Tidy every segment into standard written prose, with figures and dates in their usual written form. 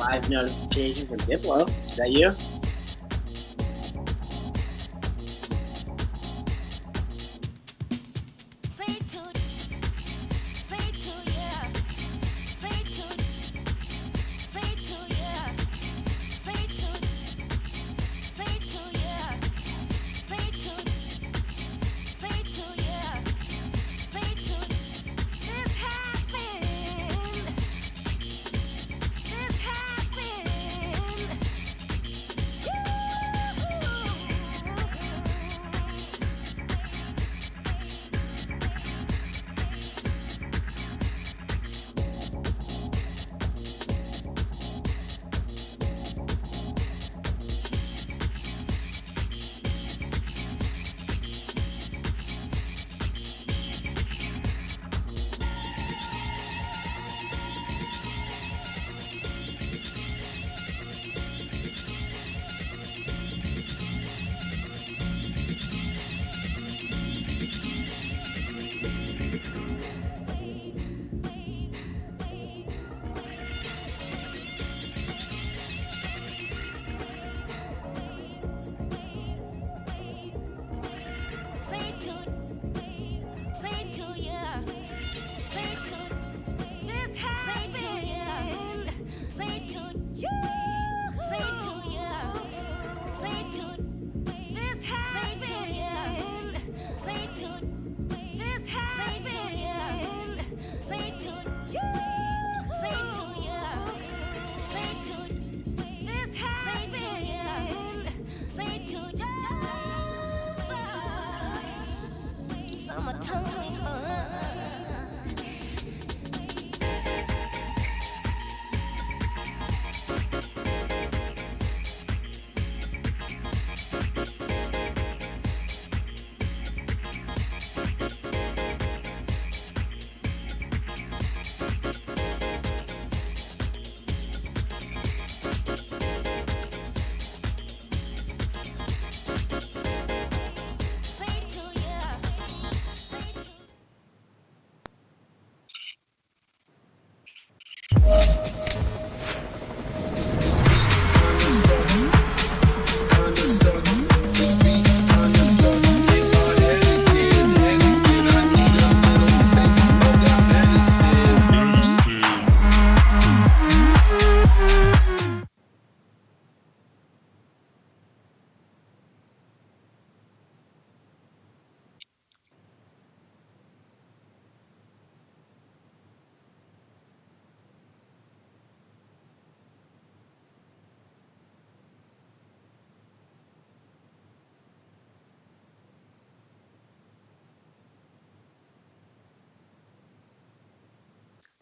live notification from Diplo. Is that you?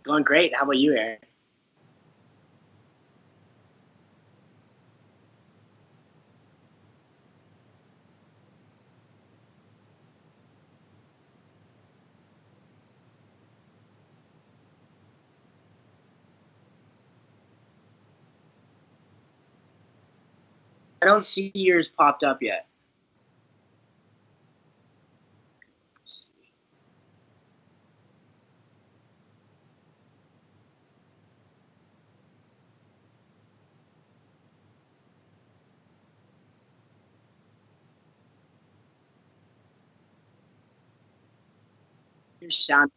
Going great. How about you, Aaron? I don't see yours popped up yet. Your sound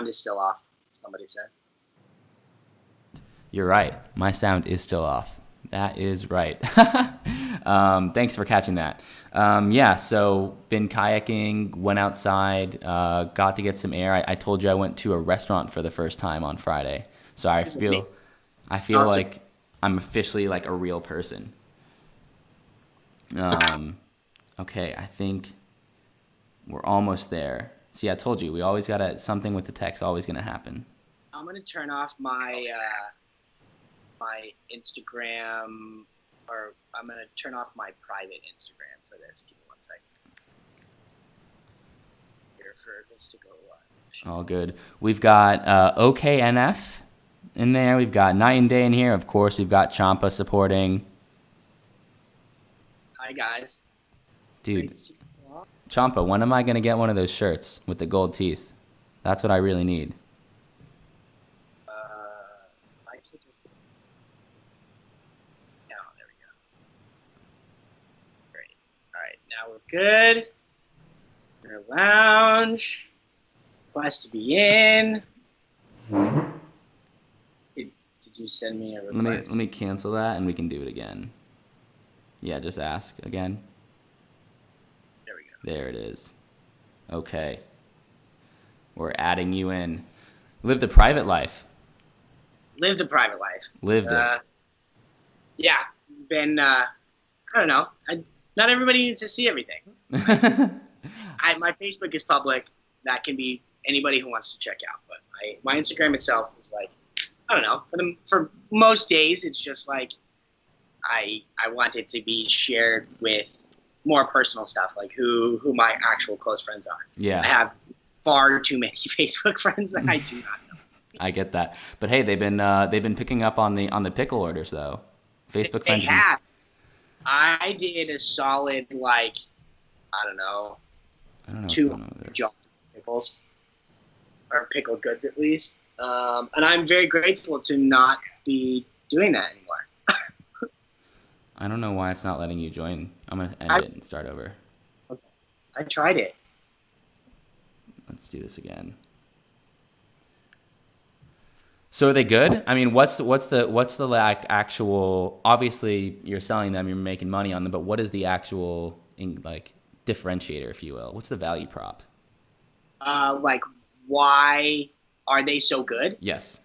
is still off, somebody said. You're right. My sound is still off. That is right. Thanks for catching that. Yeah, so been kayaking, went outside, got to get some air. I told you I went to a restaurant for the first time on Friday. So I feel Awesome. like I'm officially like a real person. Okay, I think we're almost there. See, I told you, we always gotta, something with the text always gonna happen. I'm gonna turn off my my Instagram, or I'm gonna turn off my private Instagram for this. Give me 1 second. Here for this to go live. All good. We've got OKNF in there. We've got Night and Day in here. Of course, we've got Champa supporting. Hi guys. Dude, Champa, when am I going to get one of those shirts with the gold teeth? That's what I really need. we're good. Our lounge. Request to be in. Did you send me a request? Let me cancel that and we can do it again. Yeah, just ask again. There we go. There it is. Okay. We're adding you in. Live the private life. Live the private life. Lived it. Yeah. Been, I don't know. Not everybody needs to see everything. My Facebook is public. That can be anybody who wants to check out. But my Instagram itself is like, I don't know. For most days, it's just like I want it to be shared with more personal stuff, like who my actual close friends are. Yeah. I have far too many Facebook friends that I do not know. I get that. But hey, they've been picking up on the pickle orders though. Facebook friends. They have. I did a solid I don't know 2 jars of pickles, or pickled goods at least. And I'm very grateful to not be doing that anymore. I don't know why it's not letting you join. I'm going to end it and start over. Okay. I tried it. Let's do this again. So are they good? I mean, what's the actual, obviously you're selling them, you're making money on them, but what is the actual differentiator, if you will? What's the value prop? Why are they so good? Yes.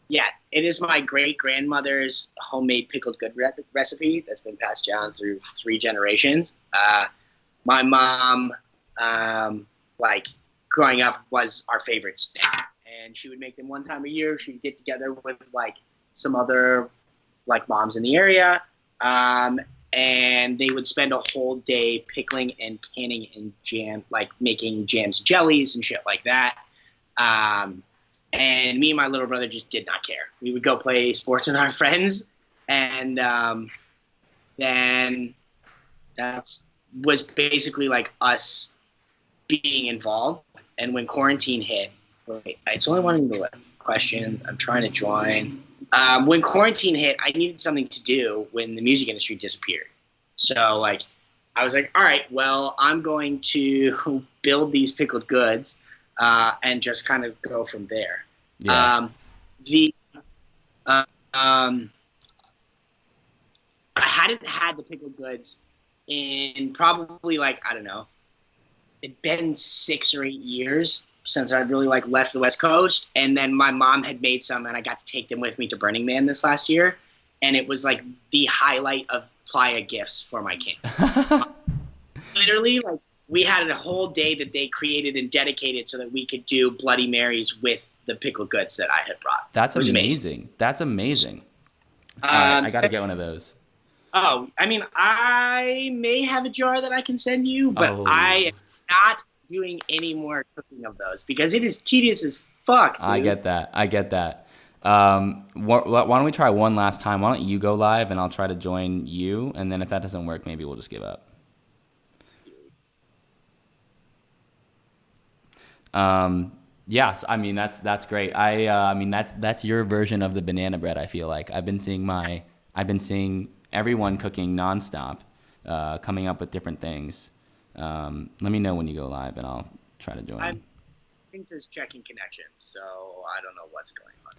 Yeah, it is my great-grandmother's homemade pickled good recipe that's been passed down through 3 generations. My mom, growing up, was our favorite snack. And she would make them one time a year. She'd get together with, some other, moms in the area. And they would spend a whole day pickling and canning and jam, making jams and jellies and shit like that. And me and my little brother just did not care. We would go play sports with our friends, and then that was basically us being involved. And when quarantine hit, it's only one of the questions. I'm trying to join. When quarantine hit, I needed something to do when the music industry disappeared. So I was like, all right, well, I'm going to build these pickled goods. And just kind of go from there. Yeah. I hadn't had the pickled goods in probably I don't know, it'd been 6 or 8 years since I'd really left the West Coast. And then my mom had made some, and I got to take them with me to Burning Man this last year. And it was the highlight of Playa gifts for my kid. Literally, we had a whole day that they created and dedicated so that we could do Bloody Marys with the pickled goods that I had brought. That's amazing. That's amazing. I got to get one of those. Oh, I mean, I may have a jar that I can send you, but I am not doing any more cooking of those because it is tedious as fuck, dude. I get that. Why don't we try one last time? Why don't you go live and I'll try to join you, and then if that doesn't work, maybe we'll just give up. Yes, I mean that's great. I mean that's your version of the banana bread. I feel like I've been seeing everyone cooking nonstop, coming up with different things. Let me know when you go live, and I'll try to join. I think there's checking connections, so I don't know what's going on.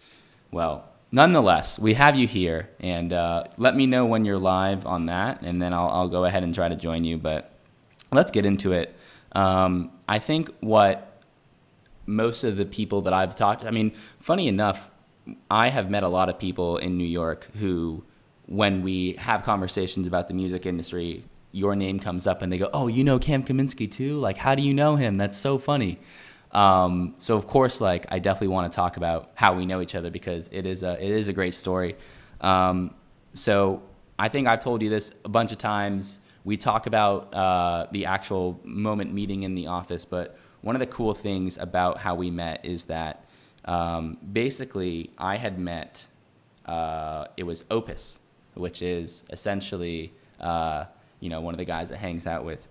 Well, nonetheless, we have you here, and let me know when you're live on that, and then I'll go ahead and try to join you. But let's get into it. I think what most of the people that I've talked, I mean, funny enough, I have met a lot of people in New York who, when we have conversations about the music industry, your name comes up and they go, "Oh, you know Cam Kaminski too? How do you know him? That's so funny." So of course, I definitely want to talk about how we know each other because it is a great story. So I think I've told you this a bunch of times. We talk about the actual moment meeting in the office, but one of the cool things about how we met is that basically I had met, it was Opus, which is essentially, one of the guys that hangs out with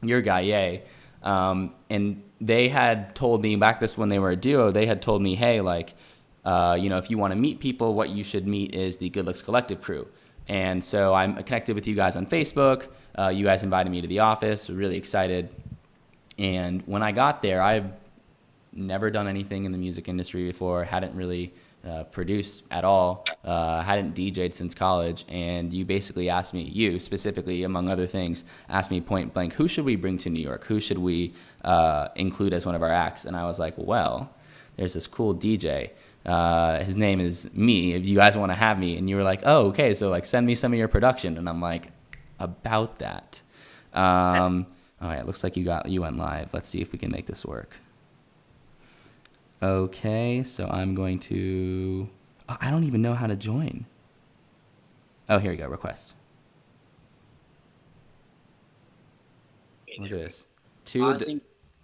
your guy, Ye. And they had told me back this when they were a duo, they had told me, hey, if you want to meet people, what you should meet is the Good Looks Collective crew. And so I'm connected with you guys on Facebook. You guys invited me to the office. Really excited. And when I got there, I've never done anything in the music industry before. Hadn't really produced at all. Hadn't DJ'd since college. And you basically asked me, you specifically, among other things, asked me point blank, who should we bring to New York? Who should we include as one of our acts? And I was like, well, there's this cool DJ. His name is me, if you guys want to have me. And you were like, oh, okay, so like send me some of your production. And I'm like, about that. All right, looks like you went live. Let's see if we can make this work. Okay, so I'm going to, I don't even know how to join. Oh, here we go, request. Look at this.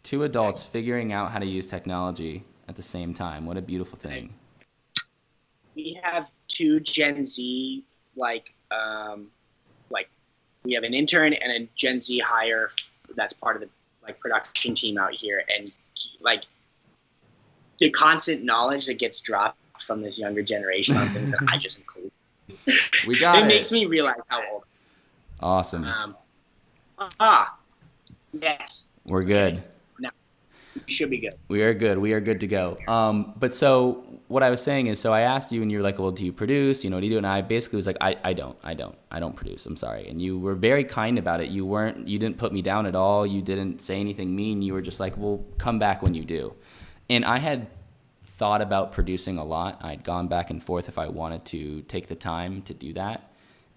Two adults figuring out how to use technology at the same time. What a beautiful thing. We have two Gen Z, like we have an intern and a Gen Z hire that's part of the like production team out here, and like the constant knowledge that gets dropped from this younger generation on things that I just include. We got it. It makes me realize how old. Awesome. Yes. We're good. We should be good. We are good. We are good to go. But so what I was saying is, so I asked you and you're like, well, do you produce? You know, what do you do? And I basically was like, I don't produce. I'm sorry. And you were very kind about it. You didn't put me down at all. You didn't say anything mean. You were just like, well, come back when you do. And I had thought about producing a lot. I'd gone back and forth if I wanted to take the time to do that.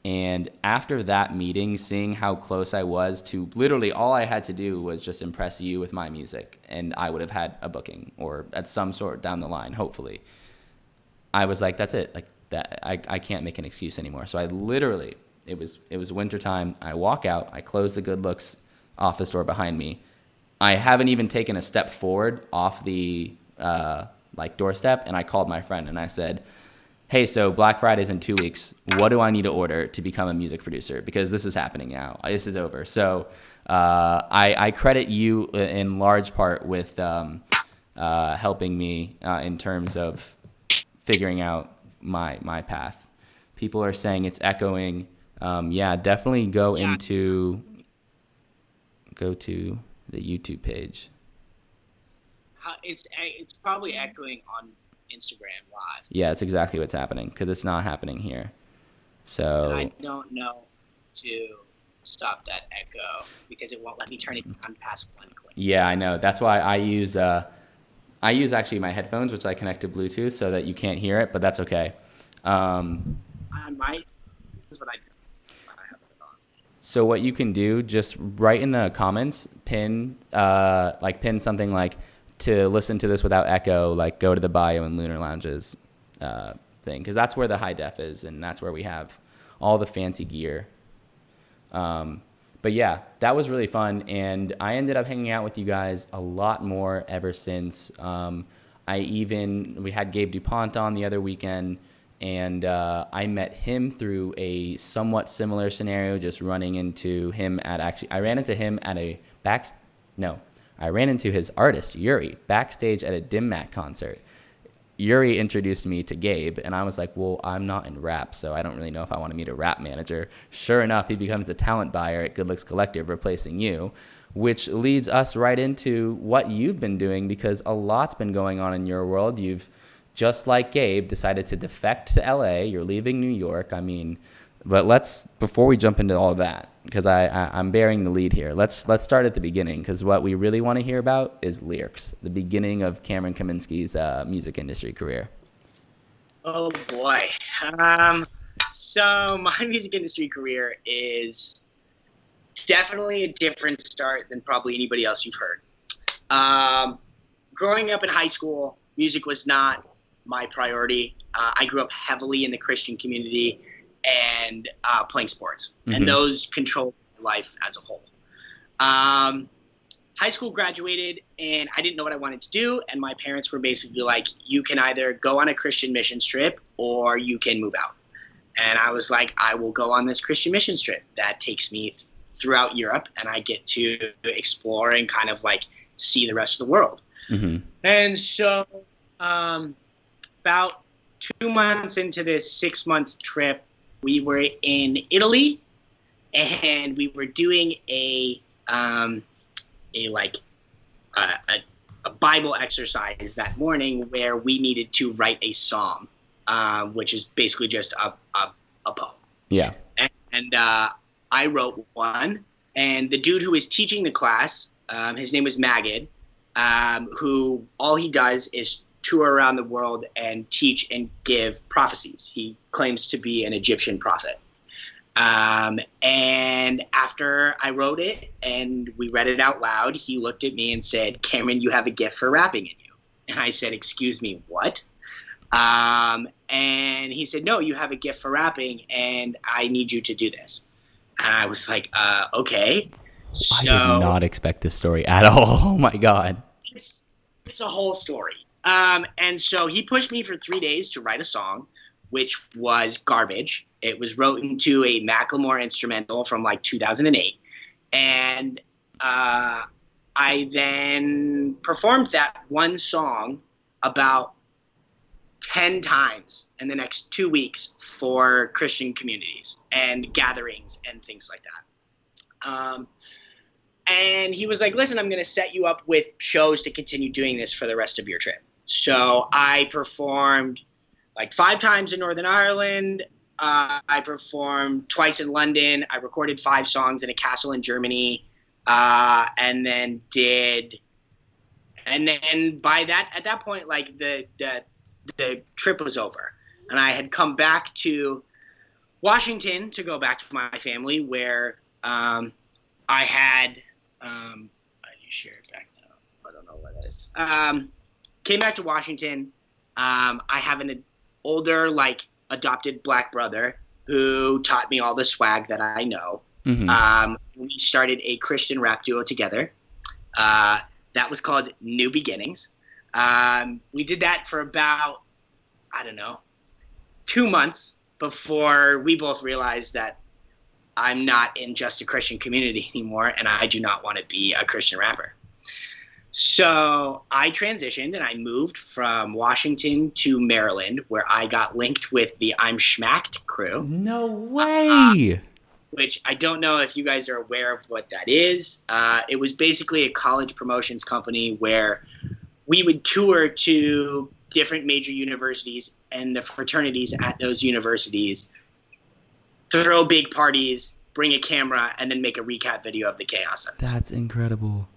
And after that meeting, seeing how close I was to literally all I had to do was just impress you with my music, and I would have had a booking or at some sort down the line, hopefully. I was like, that's it. Like that, I can't make an excuse anymore. So I literally, it was wintertime. I walk out, I close the Good Looks office door behind me. I haven't even taken a step forward off the doorstep, and I called my friend and I said, hey, so Black Friday's in 2 weeks. What do I need to order to become a music producer? Because this is happening now. This is over. So I credit you in large part with helping me in terms of figuring out my path. People are saying it's echoing. Yeah, definitely go to the YouTube page. It's probably echoing on Instagram Live. Yeah, it's exactly what's happening because it's not happening here. So and I don't know to stop that echo because it won't let me turn it on past one click. Yeah, I know. That's why I use actually my headphones, which I connect to Bluetooth, so that you can't hear it, but that's okay. On my, this is what I do. I have it on. So what you can do, just write in the comments, pin something like, to listen to this without echo, like go to the bio and Lunar Lounge's thing, because that's where the high def is, and that's where we have all the fancy gear. But yeah, that was really fun, and I ended up hanging out with you guys a lot more ever since. We had Gabe DuPont on the other weekend, and I met him through a somewhat similar scenario, just running into him I ran into his artist, Yuri, backstage at a Dim Mat concert. Yuri introduced me to Gabe, and I was like, well, I'm not in rap, so I don't really know if I want to meet a rap manager. Sure enough, he becomes the talent buyer at Good Looks Collective, replacing you, which leads us right into what you've been doing, because a lot's been going on in your world. You've, just like Gabe, decided to defect to LA. You're leaving New York. But before we jump into all of that, because I'm bearing the lead here, let's start at the beginning, because what we really want to hear about is lyrics, the beginning of Cameron Kaminski's music industry career. Oh boy. So my music industry career is definitely a different start than probably anybody else you've heard. Growing up in high school, music was not my priority. I grew up heavily in the Christian community and playing sports. Mm-hmm. And those controlled my life as a whole. High school graduated, and I didn't know what I wanted to do, and my parents were basically like, you can either go on a Christian mission trip or you can move out. And I was like, I will go on this Christian mission trip. That takes me throughout Europe, and I get to explore and kind of like see the rest of the world. Mm-hmm. And so about 2 months into this 6-month trip, we were in Italy, and we were doing a Bible exercise that morning where we needed to write a psalm, which is basically just a poem. Yeah. And I wrote one, and the dude who was teaching the class, his name was Magid, who all he does is tour around the world and teach and give prophecies. He claims to be an Egyptian prophet. And after I wrote it and we read it out loud, he looked at me and said, "Cameron, you have a gift for rapping in you." And I said, "Excuse me, what?" And he said, "No, you have a gift for rapping, and I need you to do this." And I was like, okay. So, I did not expect this story at all. Oh my God. It's a whole story. And so he pushed me for 3 days to write a song, which was garbage. It was wrote into a Macklemore instrumental from like 2008. And I then performed that one song about 10 times in the next 2 weeks for Christian communities and gatherings and things like that. And he was like, "Listen, I'm going to set you up with shows to continue doing this for the rest of your trip." So I performed like 5 times in Northern Ireland. I performed twice in London. I recorded 5 songs in a castle in Germany. And then at that point, like the trip was over, and I had come back to Washington to go back to my family, where I had I need to share it back now. I don't know what that is. Came back to Washington. I have an older, like, adopted black brother who taught me all the swag that I know. Mm-hmm. We started a Christian rap duo together. That was called New Beginnings. We did that for about, 2 months before we both realized that I'm not in just a Christian community anymore, and I do not want to be a Christian rapper. So I transitioned, and I moved from Washington to Maryland, where I got linked with the I'm Schmacked crew. No way! Which I don't know if you guys are aware of what that is. It was basically a college promotions company where we would tour to different major universities and the fraternities at those universities, throw big parties, bring a camera, and then make a recap video of the chaos. That's incredible.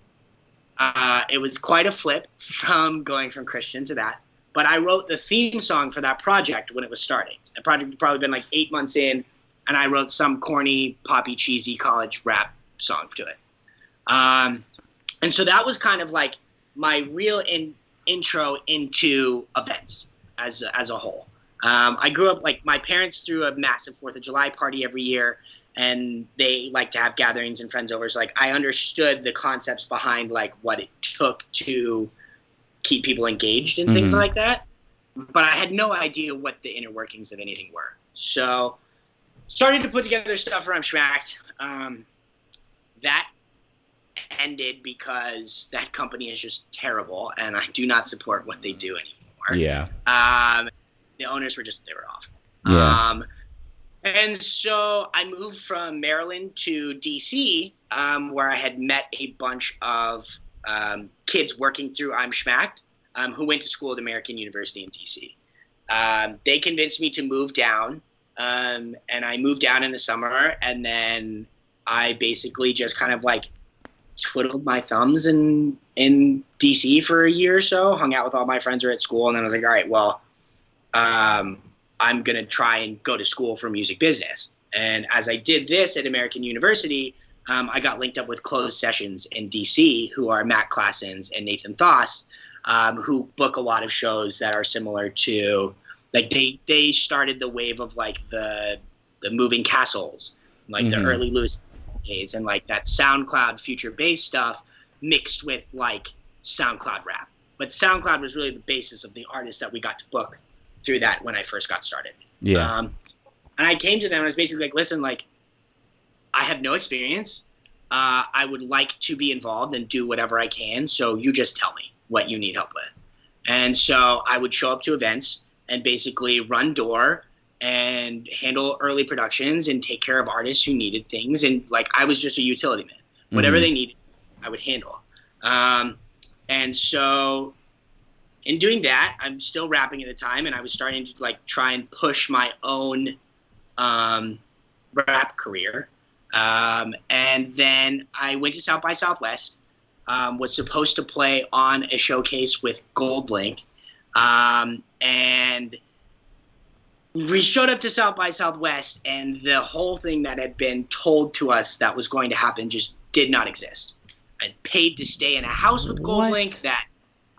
It was quite a flip from going from Christian to that. But I wrote the theme song for that project when it was starting. The project had probably been like 8 months in, and I wrote some corny, poppy, cheesy college rap song to it. And so that was kind of like my real intro into events as a whole. I grew up, like, my parents threw a massive 4th of July party every year, and they like to have gatherings and friends over. So, like, I understood the concepts behind, like, what it took to keep people engaged and things like that. But I had no idea what the inner workings of anything were. So started to put together stuff around Schmacked. That ended because that company is just terrible, and I do not support what they do anymore. Yeah. The owners were off. Yeah. And so I moved from Maryland to DC, where I had met a bunch of kids working through I'm Schmacked, who went to school at American University in DC. They convinced me to move down, and I moved down in the summer, and then I basically just kind of like twiddled my thumbs in DC for a year or so, hung out with all my friends who were at school, and then I was like, all right, well, I'm going to try and go to school for music business. And as I did this at American University, I got linked up with Closed Sessions in DC, who are Matt Klassens and Nathan Thoss, who book a lot of shows that are similar to, like, they started the wave of, like, the Moving Castles, like the early Lewis days, and like that SoundCloud future bass stuff mixed with like SoundCloud rap. But SoundCloud was really the basis of the artists that we got to book through that when I first got started. Yeah. And I came to them and I was basically like, listen, like, I have no experience. I would like to be involved and do whatever I can. So you just tell me what you need help with. And so I would show up to events and basically run door and handle early productions and take care of artists who needed things. And like, I was just a utility man. Whatever they needed, I would handle. And so in doing that, I'm still rapping at the time, and I was starting to like try and push my own rap career. And then I went to South by Southwest, was supposed to play on a showcase with Gold Link. And we showed up to South by Southwest, and the whole thing that had been told to us that was going to happen just did not exist. I paid to stay in a house with Gold Link that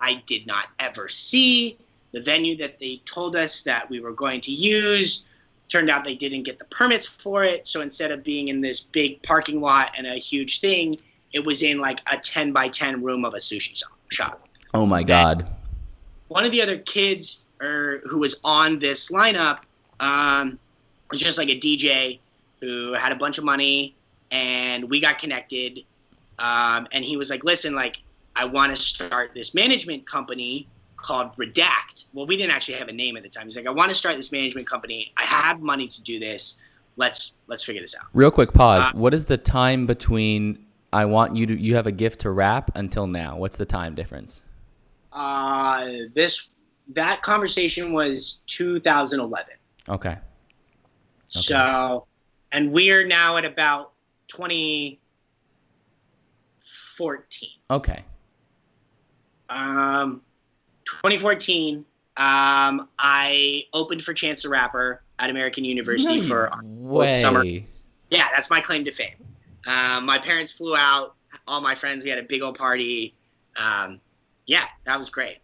I did not ever see. The venue that they told us that we were going to use, turned out they didn't get the permits for it. So instead of being in this big parking lot and a huge thing, it was in like a 10 by 10 room of a sushi shop. Oh my God. And one of the other kids who was on this lineup was just like a DJ who had a bunch of money, and we got connected. And he was like, listen, like, I want to start this management company called Redact. Well, we didn't actually have a name at the time. He's like, I want to start this management company. I have money to do this. Let's figure this out. Real quick pause. What is the time between you have a gift to rap until now? What's the time difference? That conversation was 2011. Okay. So, and we're now at about 2014. Okay. 2014, I opened for Chance the Rapper at American University for summer. Yeah, that's my claim to fame. My parents flew out, all my friends, we had a big old party. Yeah, that was great.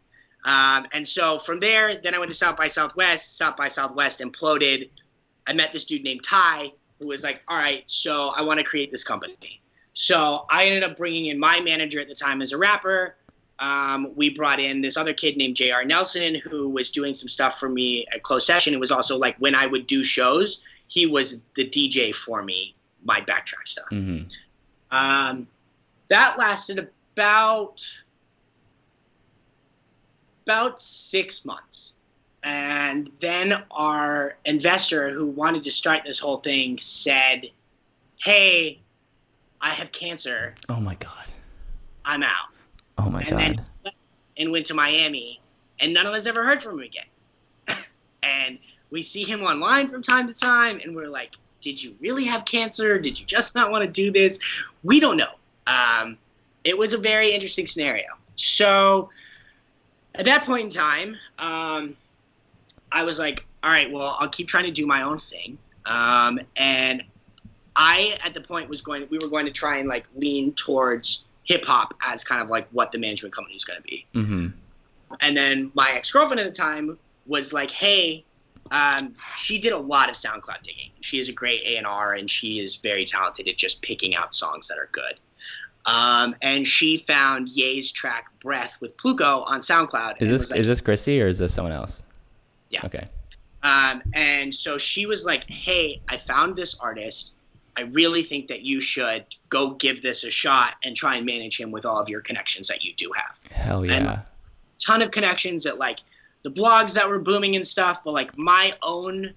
And so from there, then I went to South by Southwest. South by Southwest imploded. I met this dude named Ty, who was like, all right, so I want to create this company. So I ended up bringing in my manager at the time as a rapper. We brought in this other kid named J.R. Nelson, who was doing some stuff for me at Closed Session. It was also like when I would do shows, he was the DJ for me, my backtrack stuff. Mm-hmm. That lasted about 6 months. And then our investor, who wanted to start this whole thing, said, hey, I have cancer. Oh my God. I'm out. Oh my God. And went to Miami, and none of us ever heard from him again. And we see him online from time to time, and we're like, did you really have cancer? Did you just not want to do this? We don't know. It was a very interesting scenario. So at that point in time, I was like, all right, well, I'll keep trying to do my own thing. And I, at the point, we were going to try and like lean towards hip hop as kind of like what the management company was going to be. Mm-hmm. And then my ex-girlfriend at the time was like, hey, she did a lot of SoundCloud digging. She is a great A&R, and she is very talented at just picking out songs that are good. And she found Ye's track "Breath" with Pluko on SoundCloud. Is this Christy or is this someone else? Yeah. Okay. And so she was like, hey, I found this artist. I really think that you should go give this a shot and try and manage him with all of your connections that you do have. Hell yeah. And a ton of connections at like the blogs that were booming and stuff, but like my own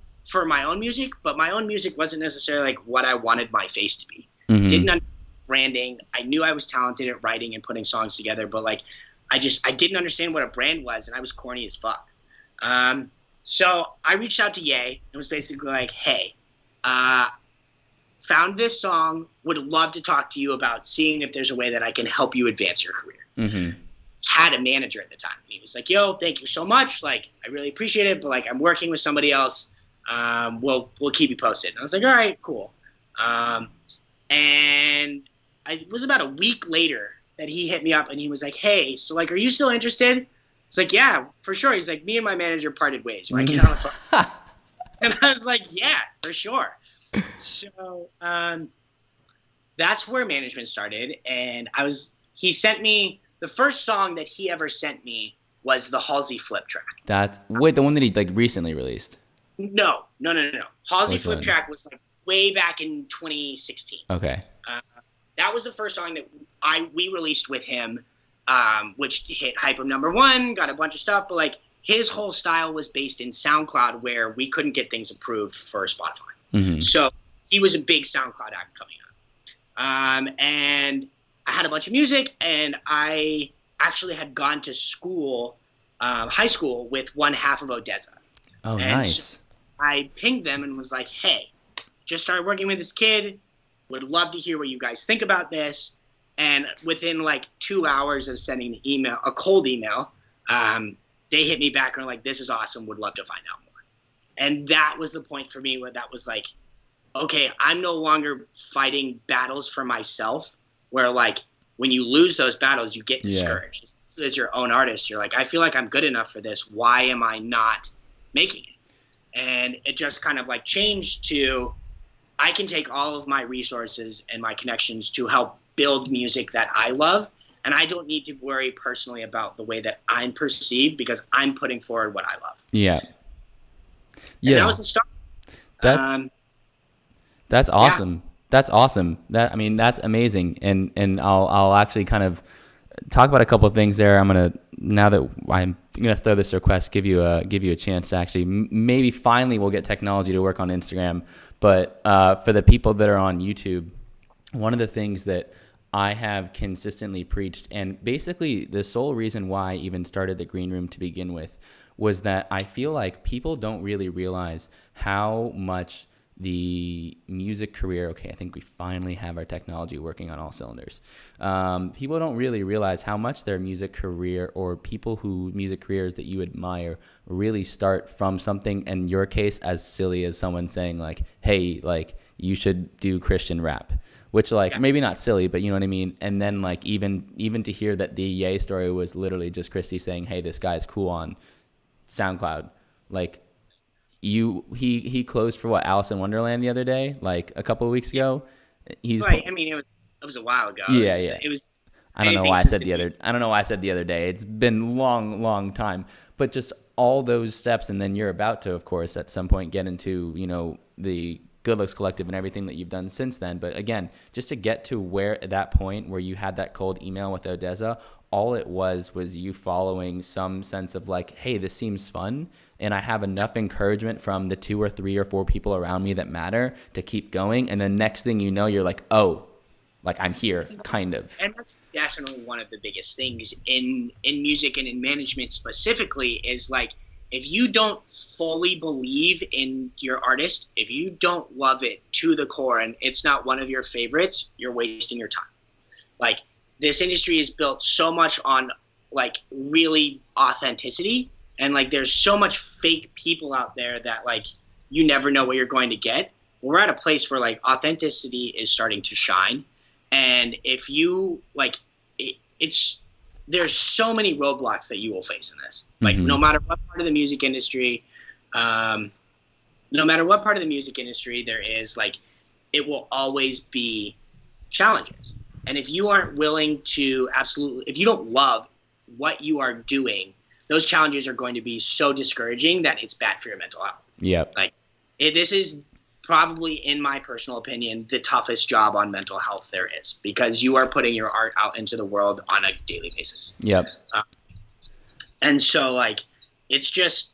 music, but my own music wasn't necessarily like what I wanted my face to be. Mm-hmm. Didn't understand branding. I knew I was talented at writing and putting songs together, but like I didn't understand what a brand was, and I was corny as fuck. So I reached out to Ye and was basically like, hey, found this song, would love to talk to you about seeing if there's a way that I can help you advance your career. Mm-hmm. Had a manager at the time. He was like, yo, thank you so much. Like, I really appreciate it, but like, I'm working with somebody else. We'll keep you posted. And I was like, all right, cool. And it was about a week later that he hit me up and he was like, hey, so like, are you still interested? It's like, yeah, for sure. He's like, me and my manager parted ways. Right? Get on the phone. And I was like, yeah, for sure. So that's where management started. And he sent me, the first song that he ever sent me was the Halsey Flip track. The one that he like recently released? No. Halsey Flip track was like way back in 2016. Okay. That was the first song that we released with him, which hit Hype #1, got a bunch of stuff, but like his whole style was based in SoundCloud, where we couldn't get things approved for Spotify. Mm-hmm. So he was a big SoundCloud act coming up. And I had a bunch of music, and I actually had gone to school, high school, with one half of Odessa. Oh, and nice. So I pinged them and was like, hey, just started working with this kid. Would love to hear what you guys think about this. And within like 2 hours of sending the email, a cold email, they hit me back and were like, this is awesome. Would love to find out more. And that was the point for me where that was like, okay, I'm no longer fighting battles for myself, where like when you lose those battles, you get discouraged. Yeah. So as your own artist, you're like, I feel like I'm good enough for this. Why am I not making it? And it just kind of like changed to, I can take all of my resources and my connections to help build music that I love. And I don't need to worry personally about the way that I'm perceived, because I'm putting forward what I love. Yeah. Yeah. And that was the start. That's awesome. Yeah. That's awesome. That's amazing. And I'll actually kind of talk about a couple of things there. Now that I'm gonna throw this request, give you a chance to actually maybe finally we'll get technology to work on Instagram. But for the people that are on YouTube, one of the things that I have consistently preached, and basically the sole reason why I even started the Green Room to begin with, was that I feel like people don't really realize how much the music career, okay, I think we finally have our technology working on all cylinders. People don't really realize how much their music career, or people who music careers that you admire, really start from something, in your case, as silly as someone saying like, hey, like you should do Christian rap, which like maybe not silly, but you know what I mean? And then like even to hear that the Ye story was literally just Christy saying, hey, this guy's cool on SoundCloud, like he closed for what, Alice in Wonderland the other day, like a couple of weeks ago. He's right. I mean, it was a while ago. Yeah, It was. I don't know why I said the other day. It's been long time. But just all those steps, and then you're about to, of course, at some point get into, the Good Looks Collective and everything that you've done since then. But again, just to get to where at that point where you had that cold email with Odessa, all it was you following some sense of like, hey, this seems fun, and I have enough encouragement from the 2 or 3 or 4 people around me that matter to keep going. And then next thing you know, you're like, oh, like I'm here, kind of. And that's definitely one of the biggest things in music and in management specifically, is like, if you don't fully believe in your artist, if you don't love it to the core and it's not one of your favorites, you're wasting your time. Like, this industry is built so much on like really authenticity, and like there's so much fake people out there that like you never know what you're going to get. We're at a place where like authenticity is starting to shine, and if you like there's so many roadblocks that you will face in this. Like no matter what part of the music industry, there is, like, it will always be challenges. And if you aren't willing to if you don't love what you are doing, those challenges are going to be so discouraging that it's bad for your mental health. Yep. Like, this is probably, in my personal opinion, the toughest job on mental health there is, because you are putting your art out into the world on a daily basis. Yep. And so, like, it's just,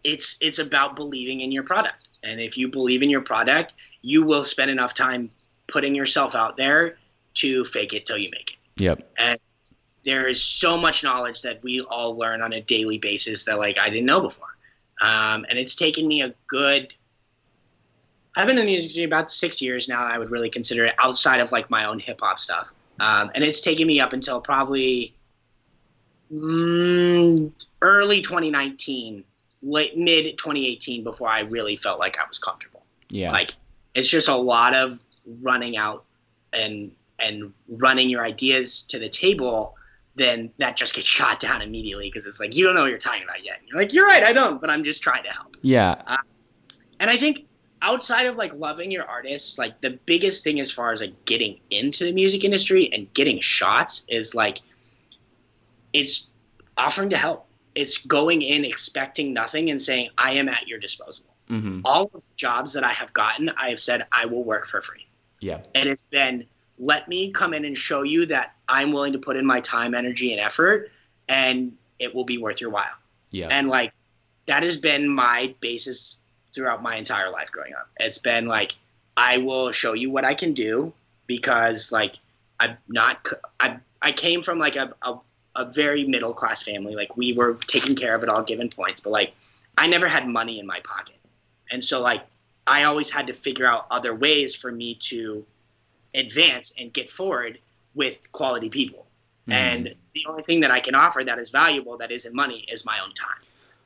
it's about believing in your product. And if you believe in your product, you will spend enough time putting yourself out there to fake it till you make it. Yep. And there is so much knowledge that we all learn on a daily basis that, like, I didn't know before. And it's taken me I've been in the music industry about 6 years now. I would really consider it, outside of like my own hip hop stuff. And it's taken me up until probably early 2019, mid 2018 before I really felt like I was comfortable. Yeah. Like, it's just a lot of running out and running your ideas to the table, then that just gets shot down immediately, because it's like, you don't know what you're talking about yet. And you're like, you're right, I don't, but I'm just trying to help. Yeah. And I think outside of like loving your artists, like the biggest thing as far as like getting into the music industry and getting shots is like, it's offering to help. It's going in expecting nothing and saying, I am at your disposal. Mm-hmm. All of the jobs that I have gotten, I have said, I will work for free. Yeah. And it's been, let me come in and show you that I'm willing to put in my time, energy, and effort, and it will be worth your while. Yeah. And like, that has been my basis throughout my entire life growing up. It's been like, I will show you what I can do, because like, I came from like a very middle class family. Like, we were taken care of at all given points, but like, I never had money in my pocket. And so like, I always had to figure out other ways for me to advance and get forward with quality people. And the only thing that I can offer that is valuable, that isn't money, is my own time.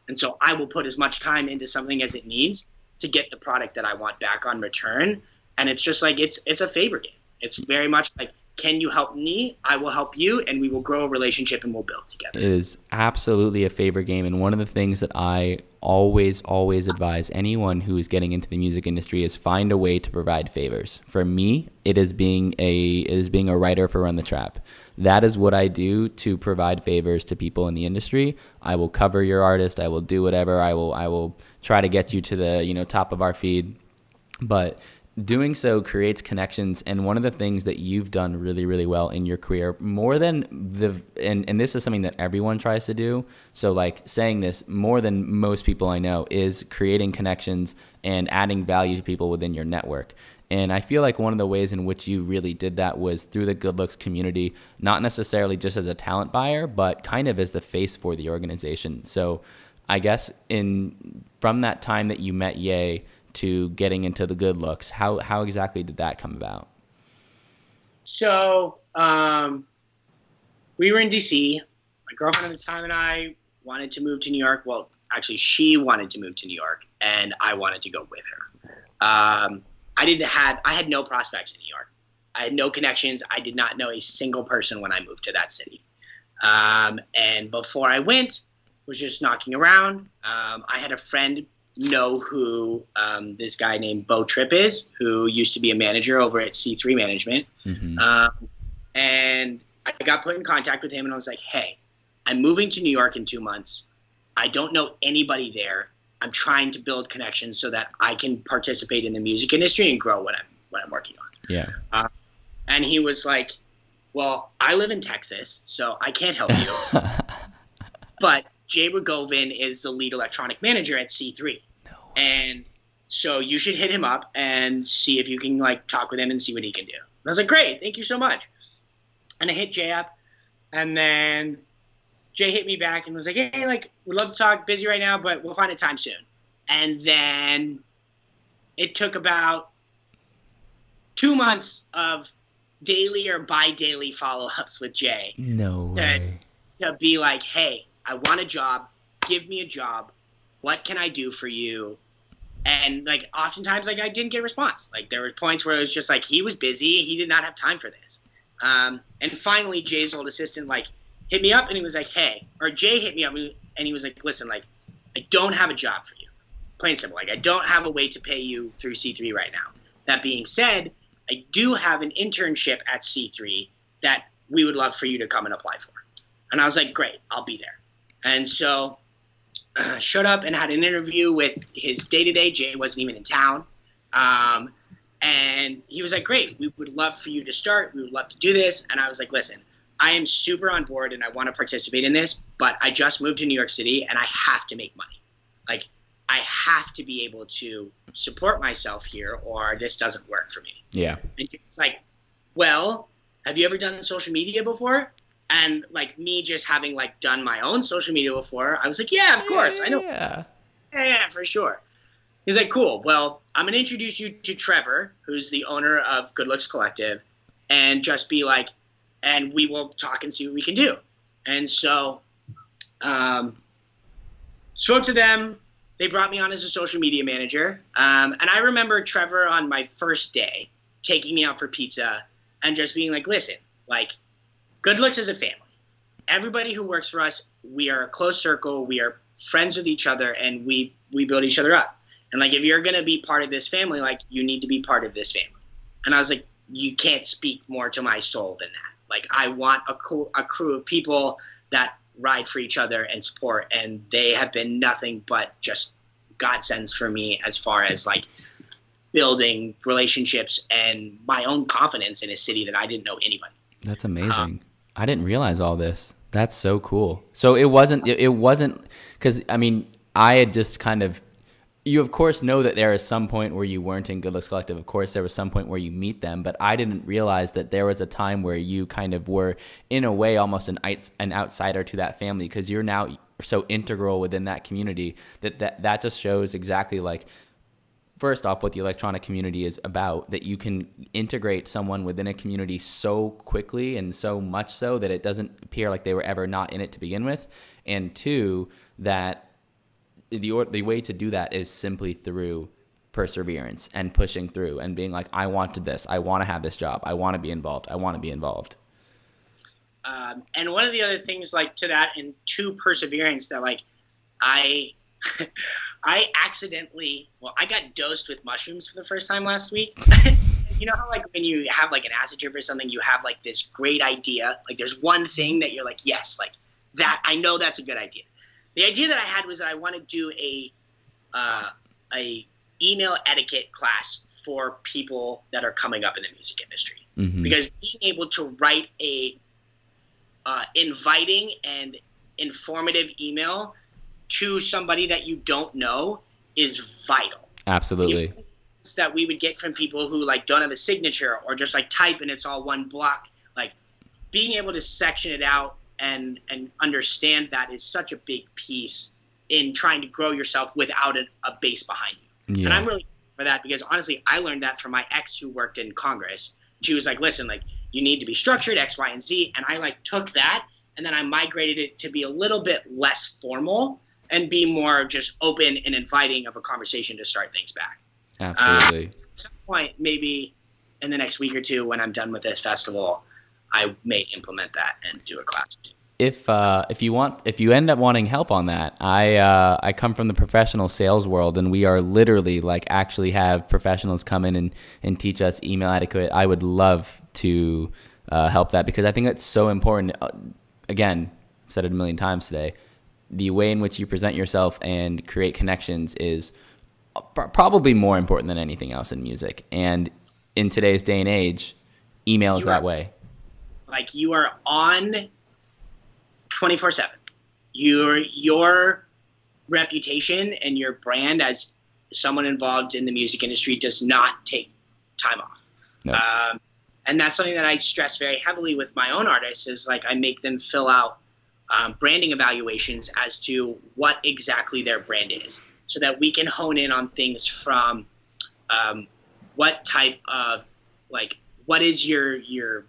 And so I will put as much time into something as it needs to get the product that I want back on return. And it's just like, it's a favor game. It's very much like, can you help me? I will help you, and we will grow a relationship and we'll build together. It is absolutely a favor game. And one of the things that I always advise anyone who is getting into the music industry is find a way to provide favors. For me, it is being a writer for Run the Trap. That is what I do to provide favors to people in the industry. I will cover your artist. I will do whatever. I will try to get you to the top of our feed. But doing so creates connections, and one of the things that you've done really, really well in your career, more than and this is something that everyone tries to do, so like saying this, more than most people I know, is creating connections and adding value to people within your network. And I feel like one of the ways in which you really did that was through the Good Looks community, not necessarily just as a talent buyer, but kind of as the face for the organization. So I guess from that time that you met Ye to getting into the Good Looks, how exactly did that come about? So we were in DC. My girlfriend at the time and I wanted to move to New York. Well, actually, she wanted to move to New York, and I wanted to go with her. I had no prospects in New York. I had no connections. I did not know a single person when I moved to that city. And before I went, was just knocking around. I had a friend know who this guy named Bo Tripp is, who used to be a manager over at C3 Management. And I got put in contact with him, and I was like, hey, I'm moving to New York in 2 months. I don't know anybody there. I'm trying to build connections so that I can participate in the music industry and grow what I'm working on. Yeah. And he was like, well, I live in Texas, so I can't help you. But Jay Rogovin is the lead electronic manager at C3. No. And so you should hit him up and see if you can like talk with him and see what he can do. And I was like, great, thank you so much. And I hit Jay up, and then Jay hit me back and was like, hey, like, we'd love to talk, busy right now, but we'll find a time soon. And then it took about 2 months of daily or bi-daily follow-ups with Jay. No way. To be like, hey, I want a job. Give me a job. What can I do for you? And like, oftentimes, like, I didn't get a response. Like, there were points where it was just like, he was busy. He did not have time for this. And finally, Jay's old assistant, like, hit me up, and he was like, hey, or Jay hit me up, and he was like, listen, like, I don't have a job for you. Plain and simple. Like, I don't have a way to pay you through C3 right now. That being said, I do have an internship at C3 that we would love for you to come and apply for. And I was like, great, I'll be there. And so showed up and had an interview with his day-to-day. Jay wasn't even in town. And he was like, great, we would love for you to start. We would love to do this. And I was like, listen, I am super on board and I want to participate in this, but I just moved to New York City and I have to make money. Like, I have to be able to support myself here or this doesn't work for me. Yeah. And it's like, well, have you ever done social media before? And like, me just having like done my own social media before, I was like, yeah, of course. I know. Yeah, for sure. He's like, cool. Well, I'm going to introduce you to Trevor, who's the owner of Good Looks Collective, and just be like, and we will talk and see what we can do. And so spoke to them. They brought me on as a social media manager. And I remember Trevor on my first day taking me out for pizza and just being like, listen, like, Good Looks is a family. Everybody who works for us, we are a close circle. We are friends with each other, and we build each other up. And like, if you're going to be part of this family, like, you need to be part of this family. And I was like, you can't speak more to my soul than that. Like, I want a crew of people that ride for each other and support, and they have been nothing but just godsends for me as far as like building relationships and my own confidence in a city that I didn't know anybody. That's amazing. I didn't realize all this. That's so cool. So it wasn't because I mean I had just kind of, you of course know that there is some point where you weren't in Good Looks Collective. Of course there was some point where you meet them, but I didn't realize that there was a time where you kind of were in a way almost an outsider to that family, because you're now so integral within that community that just shows exactly like, first off, what the electronic community is about, that you can integrate someone within a community so quickly and so much so that it doesn't appear like they were ever not in it to begin with. And two, that the way to do that is simply through perseverance and pushing through and being like, I wanted this. I want to have this job. I want to be involved. I want to be involved. And one of the other things like to that and to perseverance that like I accidentally, I got dosed with mushrooms for the first time last week. You know how like when you have like an acid trip or something, you have like this great idea, like there's one thing that you're like, yes, like that, I know that's a good idea. The idea that I had was that I want to do a email etiquette class for people that are coming up in the music industry. Mm-hmm. Because being able to write a inviting and informative email to somebody that you don't know is vital. Absolutely. That we would get from people who like don't have a signature or just like type and it's all one block. Like being able to section it out and understand that is such a big piece in trying to grow yourself without a base behind you. Yeah. And I'm really for that because honestly, I learned that from my ex who worked in Congress. She was like, listen, like you need to be structured X, Y, and Z. And I like took that and then I migrated it to be a little bit less formal and be more just open and inviting of a conversation to start things back. Absolutely. At some point, maybe in the next week or two when I'm done with this festival, I may implement that and do a class. If you end up wanting help on that, I come from the professional sales world, and we are literally like actually have professionals come in and teach us email etiquette. I would love to help that because I think it's so important. Again, I've said it a million times today. The way in which you present yourself and create connections is probably more important than anything else in music. And in today's day and age, email is that way. Like you are on 24/7. Your reputation and your brand as someone involved in the music industry does not take time off. No. And that's something that I stress very heavily with my own artists is like I make them fill out branding evaluations as to what exactly their brand is so that we can hone in on things from what type of like what is your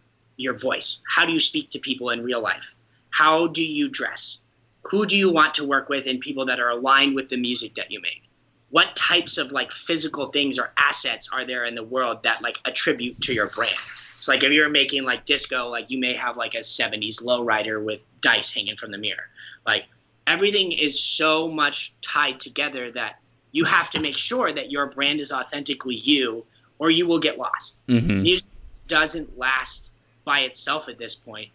voice? How do you speak to people in real life? How do you dress? Who do you want to work with and people that are aligned with the music that you make? What types of like physical things or assets are there in the world that like attribute to your brand? So like if you're making like disco, like you may have like a 70s lowrider with dice hanging from the mirror. Like everything is so much tied together that you have to make sure that your brand is authentically you or you will get lost. Mm-hmm. Music doesn't last by itself at this point.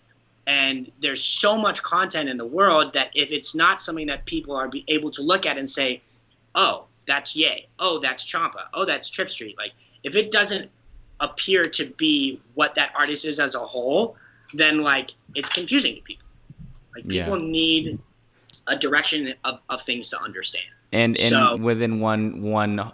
And there's so much content in the world that if it's not something that people are able to look at and say, oh, that's Ye. Oh, that's Champa. Oh, that's Trip Street. Like if it doesn't appear to be what that artist is as a whole, then like it's confusing to people. Like people need a direction of things to understand. And so, within one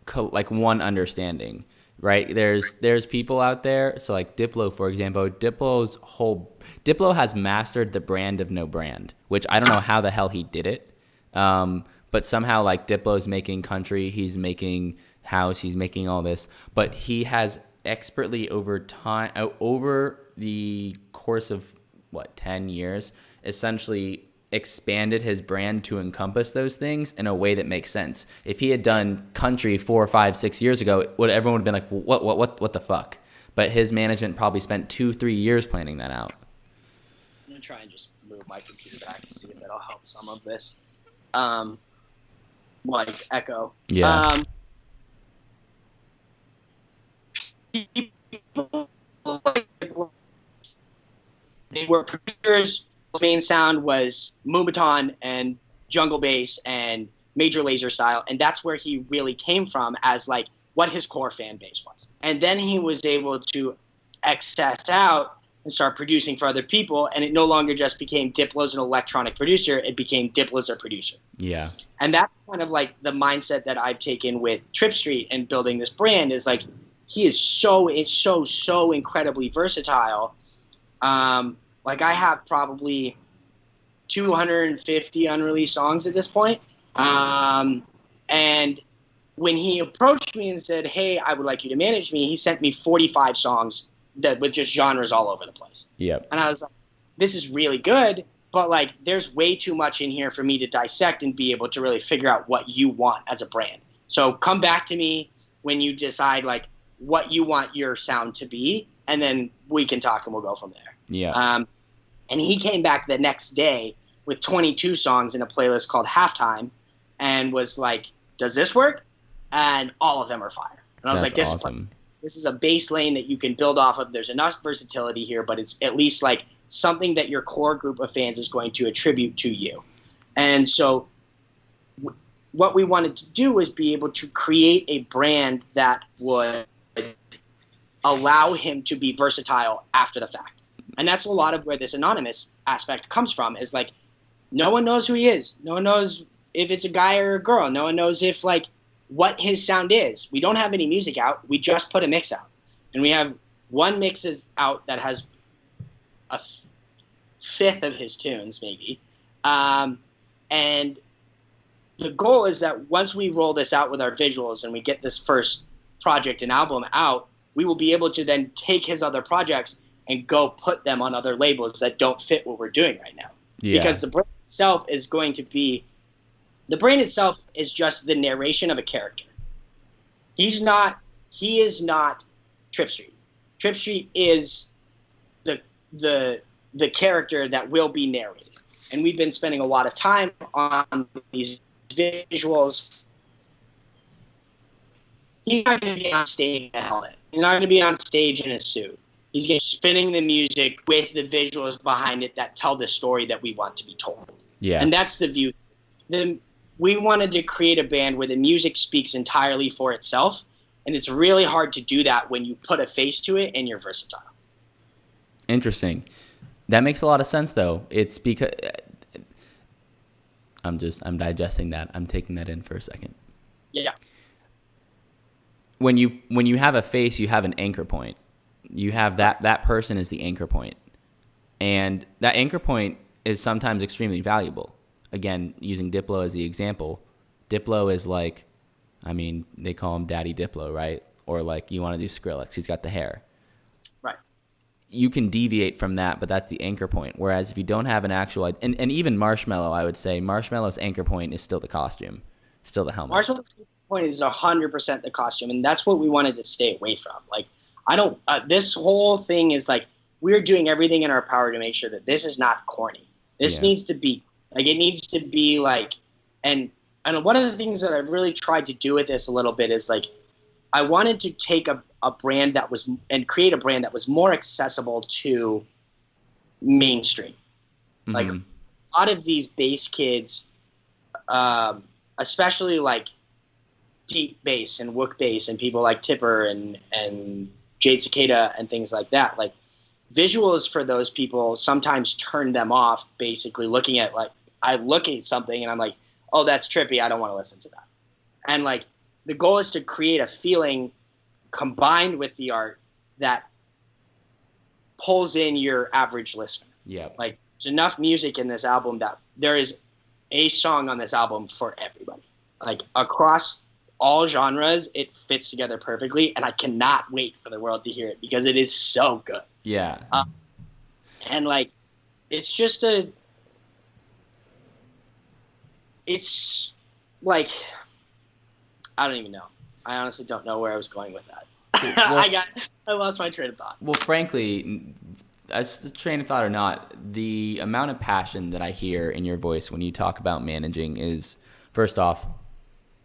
understanding, right? There's people out there. So like Diplo, for example, Diplo has mastered the brand of no brand, which I don't know how the hell he did it. But somehow like Diplo's making country, he's making house, he's making all this, but he has expertly over the course of 10 years, essentially expanded his brand to encompass those things in a way that makes sense. If he had done country 4, 5, 6 years ago, everyone would have been like, what the fuck? But his management probably spent 2-3 years planning that out. I'm gonna try and just move my computer back and see if that'll help some of this. Like echo. Yeah. They were producers. Main sound was Moombahton and jungle bass and Major Lazer style, and that's where he really came from as like what his core fan base was. And then he was able to access out and start producing for other people. And it no longer just became Diplo's an electronic producer. It became Diplo's a producer. Yeah. And that's kind of like the mindset that I've taken with Trip Street and building this brand is like, he is so incredibly versatile. Like I have probably 250 unreleased songs at this point. And when he approached me and said, hey, I would like you to manage me, he sent me 45 songs that with just genres all over the place. Yep. And I was like, this is really good, but like there's way too much in here for me to dissect and be able to really figure out what you want as a brand. So come back to me when you decide like what you want your sound to be, and then we can talk and we'll go from there. Yeah. And he came back the next day with 22 songs in a playlist called Halftime and was like, does this work? And all of them are fire. And I was like, this is awesome. This is a base lane that you can build off of. There's enough versatility here, but it's at least like something that your core group of fans is going to attribute to you. And so what we wanted to do was be able to create a brand that would allow him to be versatile after the fact. And that's a lot of where this anonymous aspect comes from, is like, no one knows who he is. No one knows if it's a guy or a girl. No one knows if like what his sound is. We don't have any music out. We just put a mix out. And we have one mix is out that has a fifth of his tunes, maybe. And the goal is that once we roll this out with our visuals and we get this first project and album out, we will be able to then take his other projects and go put them on other labels that don't fit what we're doing right now. Yeah. Because the brand itself is going to be, the brand itself is just the narration of a character. He is not Trip Street. Trip Street is the character that will be narrated. And we've been spending a lot of time on these visuals. He's not going to be on stage in a helmet. He's not going to be on stage in a suit. He's going to be spinning the music with the visuals behind it that tell the story that we want to be told. Yeah. And that's the view. We wanted to create a band where the music speaks entirely for itself, and it's really hard to do that when you put a face to it and you're versatile. Interesting. That makes a lot of sense, though. It's because I'm digesting that. I'm taking that in for a second. Yeah. When you have a face, you have an anchor point. You have that person is the anchor point. And that anchor point is sometimes extremely valuable. Again, using Diplo as the example, Diplo is like, I mean, they call him Daddy Diplo, right? Or like you want to do Skrillex, he's got the hair. Right. You can deviate from that, but that's the anchor point. Whereas if you don't have an actual, and even Marshmello, I would say Marshmello's anchor point is still the costume, still the helmet. Marshmello's anchor point is 100% the costume, and that's what we wanted to stay away from. Like, this whole thing is like, we're doing everything in our power to make sure that this is not corny. This needs to be, like, it needs to be like, and one of the things that I've really tried to do with this a little bit is like, I wanted to take a brand that was, and create a brand that was more accessible to mainstream. Mm-hmm. Like, a lot of these bass kids, especially like deep bass and Wook bass and people like Tipper and Jade Cicada and things like that, like, visuals for those people sometimes turn them off, basically looking at, like, I look at something and I'm like, oh, that's trippy, I don't want to listen to that. And like, the goal is to create a feeling combined with the art that pulls in your average listener. Yeah. Like, there's enough music in this album that there is a song on this album for everybody. Like, across all genres, it fits together perfectly, and I cannot wait for the world to hear it because it is so good. Yeah. And like, it's like, I don't even know. I honestly don't know where I was going with that. Well, I lost my train of thought. Well, frankly, as the train of thought or not, the amount of passion that I hear in your voice when you talk about managing is, first off,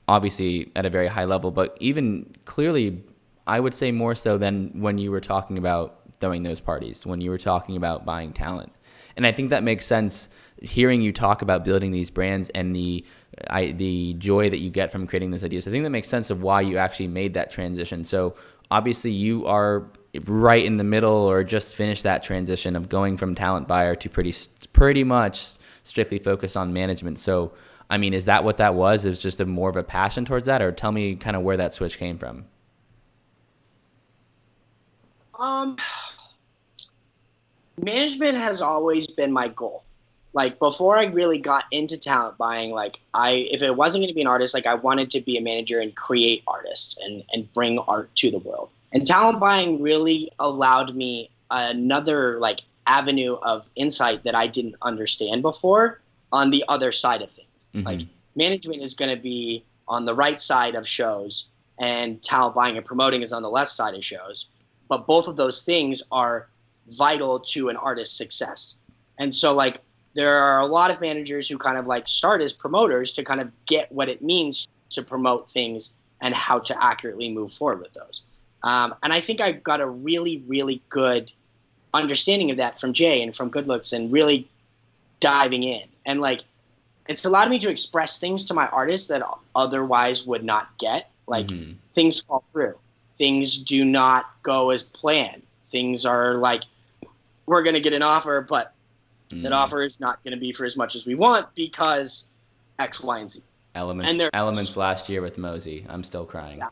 obviously at a very high level, but even clearly, I would say more so than when you were talking about throwing those parties, when you were talking about buying talent. And I think that makes sense, hearing you talk about building these brands and the joy that you get from creating those ideas. I think that makes sense of why you actually made that transition. So obviously you are right in the middle or just finished that transition of going from talent buyer to pretty much strictly focused on management. So, I mean, is that what that was? It was just more of a passion towards that, or tell me kind of where that switch came from. Um, Management has always been my goal. Like before I really got into talent buying, like if it wasn't going to be an artist, like I wanted to be a manager and create artists and bring art to the world. And talent buying really allowed me another like avenue of insight that I didn't understand before on the other side of things. Mm-hmm. Like management is going to be on the right side of shows and talent buying and promoting is on the left side of shows. But both of those things are vital to an artist's success. And so like there are a lot of managers who kind of like start as promoters to kind of get what it means to promote things and how to accurately move forward with those. And I think I got a really, really good understanding of that from Jay and from Good Looks and really diving in. And like, it's allowed me to express things to my artists that otherwise would not get. Like things fall through. Things do not go as planned. Things are like, we're going to get an offer, but that offer is not going to be for as much as we want because X, Y, and Z. Elements last year with Mosey. I'm still crying. Yeah.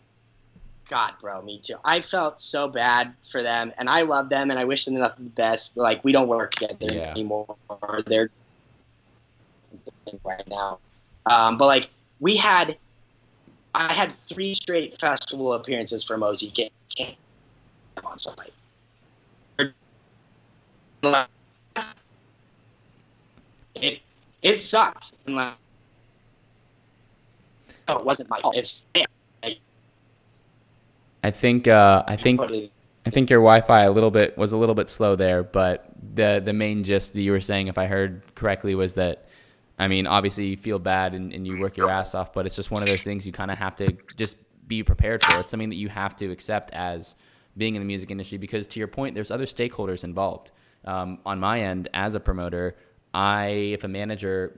God, bro, me too. I felt so bad for them, and I love them, and I wish them nothing the best. But like, we don't work together anymore. They're right now. But like, I had 3 straight festival appearances for Mosey. Can't on site. It sucks. And like, no, it wasn't my fault. It's I think your Wi-Fi was a little bit slow there, but the main gist that you were saying, if I heard correctly, was that, I mean, obviously you feel bad and you work your ass off, but it's just one of those things you kind of have to just be prepared for. It's something that you have to accept as being in the music industry, because to your point, there's other stakeholders involved. On my end, as a promoter, if a manager,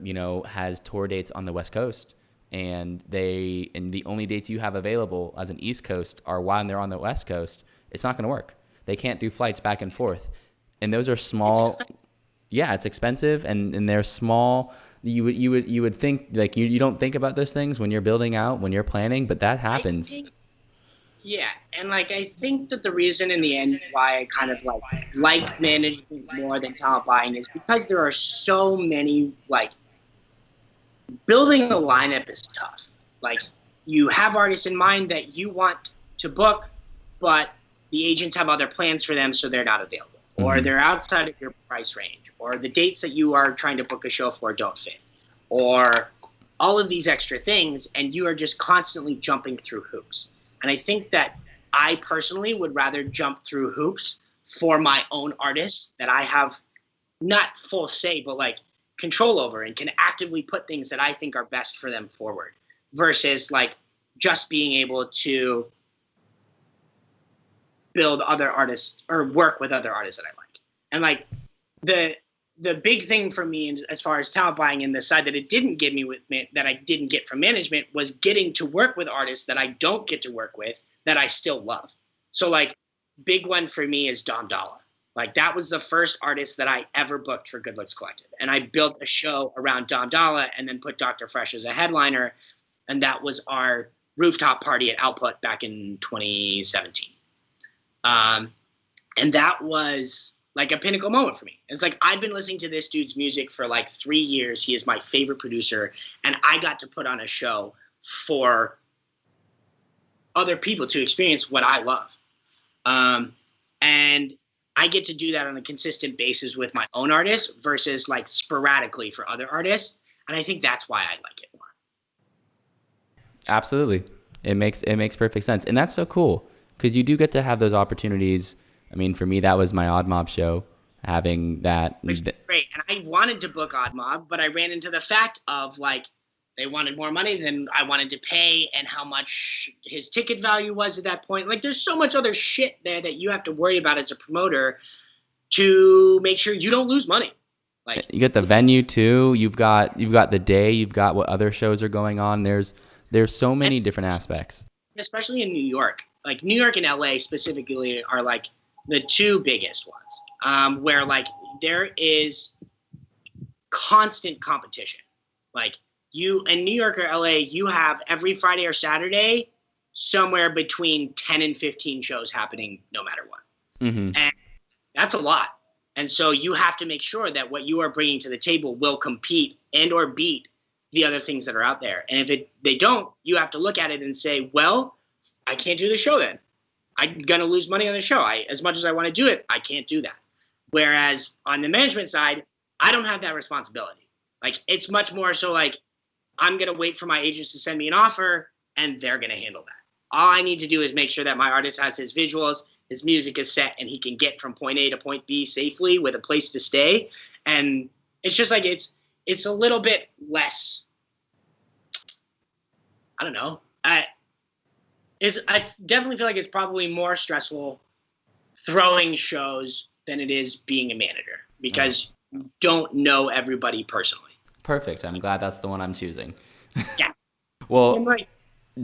has tour dates on the West Coast, and the only dates you have available as an East Coast are while they're on the West Coast, it's not going to work. They can't do flights back and forth. And those are small. It's expensive and they're small. You would think like you don't think about those things when you're building out, when you're planning, but that happens. And like I think that the reason in the end why I kind of like management more than talent buying is because there are so many building a lineup is tough. Like you have artists in mind that you want to book, but the agents have other plans for them, so they're not available, or they're outside of your price range, or the dates that you are trying to book a show for don't fit, or all of these extra things, and you are just constantly jumping through hoops. And I think that I personally would rather jump through hoops for my own artists that I have not full say, but control over and can actively put things that I think are best for them forward, versus just being able to build other artists or work with other artists that I like. And the big thing for me as far as talent buying and the side that it didn't give me that I didn't get from management was getting to work with artists that I don't get to work with that I still love. So big one for me is Dom Dalla. That was the first artist that I ever booked for Good Looks Collective. And I built a show around Dom Dalla and then put Dr. Fresh as a headliner. And that was our rooftop party at Output back in 2017. And that was a pinnacle moment for me. It's I've been listening to this dude's music for 3 years. He is my favorite producer. And I got to put on a show for other people to experience what I love. And I get to do that on a consistent basis with my own artists versus sporadically for other artists. And I think that's why I like it more. Absolutely. It makes perfect sense. And that's so cool because you do get to have those opportunities. I mean, for me, that was my Odd Mob show, having that. Which is great. And I wanted to book Odd Mob, but I ran into the fact of they wanted more money than I wanted to pay and how much his ticket value was at that point. There's so much other shit there that you have to worry about as a promoter to make sure you don't lose money. You get the venue too. You've got the day. You've got what other shows are going on. There's so many different aspects. Especially in New York. New York and LA specifically are the two biggest ones, where like there is constant competition. Like you in New York or LA, you have every Friday or Saturday somewhere between 10 and 15 shows happening no matter what. Mm-hmm. And that's a lot. And so you have to make sure that what you are bringing to the table will compete and or beat the other things that are out there. And if they don't, you have to look at it and say, well, I can't do the show then. I'm going to lose money on the show. As much as I want to do it, I can't do that. Whereas on the management side, I don't have that responsibility. Like, it's much more so like, I'm going to wait for my agents to send me an offer and they're going to handle that. All I need to do is make sure that my artist has his visuals, his music is set, and he can get from point A to point B safely with a place to stay. And it's just like, it's a little bit less, I don't know. I definitely feel like it's probably more stressful throwing shows than it is being a manager, because you don't know everybody personally. Perfect. I'm glad that's the one I'm choosing. Yeah. Well,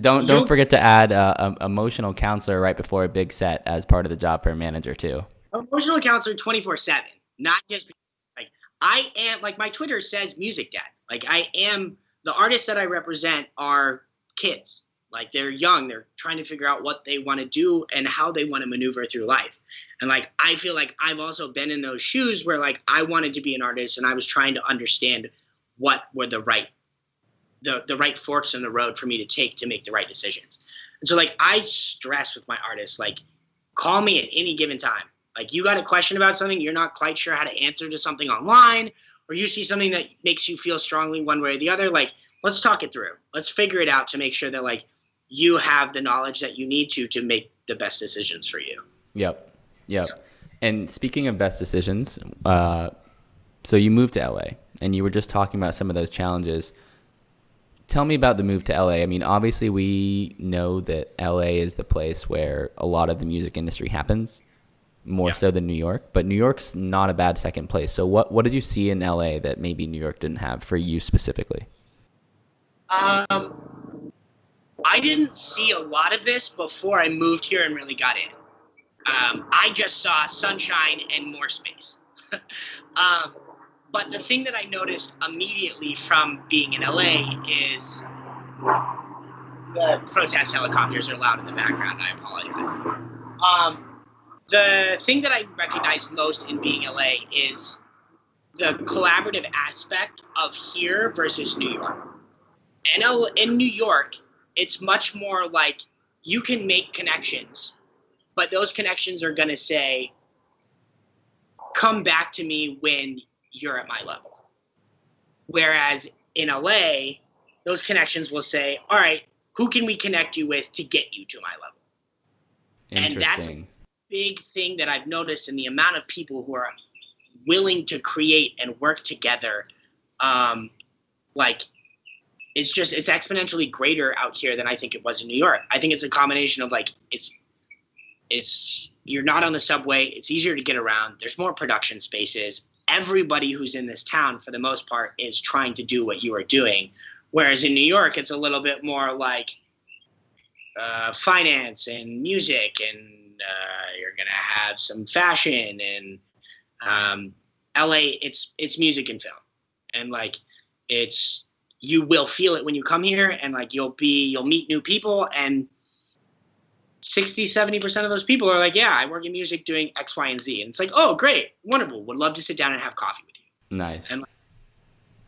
don't forget to add a emotional counselor right before a big set as part of the job for a manager too. Emotional counselor 24/7, not just like I am. Like my Twitter says, music dad. Like I am. The artists that I represent are kids. Like they're young, they're trying to figure out what they want to do and how they want to maneuver through life. And like I feel like I've also been in those shoes where like I wanted to be an artist and I was trying to understand what were the right forks in the road for me to take to make the right decisions. And so like I stress with my artists, like call me at any given time. Like you got a question about something, you're not quite sure how to answer to something online, or you see something that makes you feel strongly one way or the other, like let's talk it through. Let's figure it out to make sure that like you have the knowledge that you need to make the best decisions for you. Yep. And speaking of best decisions, so you moved to LA and you were just talking about some of those challenges. Tell me about the move to LA. I mean, obviously we know that LA is the place where a lot of the music industry happens, more so than New York, but New York's not a bad second place. So what did you see in LA that maybe New York didn't have for you specifically? I didn't see a lot of this before I moved here and really got in. I just saw sunshine and more space. But the thing that I noticed immediately from being in LA is the protest helicopters are loud in the background. I apologize. The thing that I recognize most in being LA is the collaborative aspect of here versus New York. And in New York, it's much more like you can make connections, but those connections are going to say, come back to me when you're at my level. Whereas in LA, those connections will say, all right, who can we connect you with to get you to my level? And that's a big thing that I've noticed in the amount of people who are willing to create and work together. It's exponentially greater out here than I think it was in New York. I think it's a combination of like, it's you're not on the subway. It's easier to get around. There's more production spaces. Everybody who's in this town, for the most part, is trying to do what you are doing. Whereas in New York, it's a little bit more like finance and music, and you're going to have some fashion. And LA, it's music and film. And like, you will feel it when you come here, and like you'll meet new people, and 60-70% of those people are like, yeah, I work in music doing X, Y, and Z. And it's like, oh, great, wonderful, would love to sit down and have coffee with you. Nice. And like,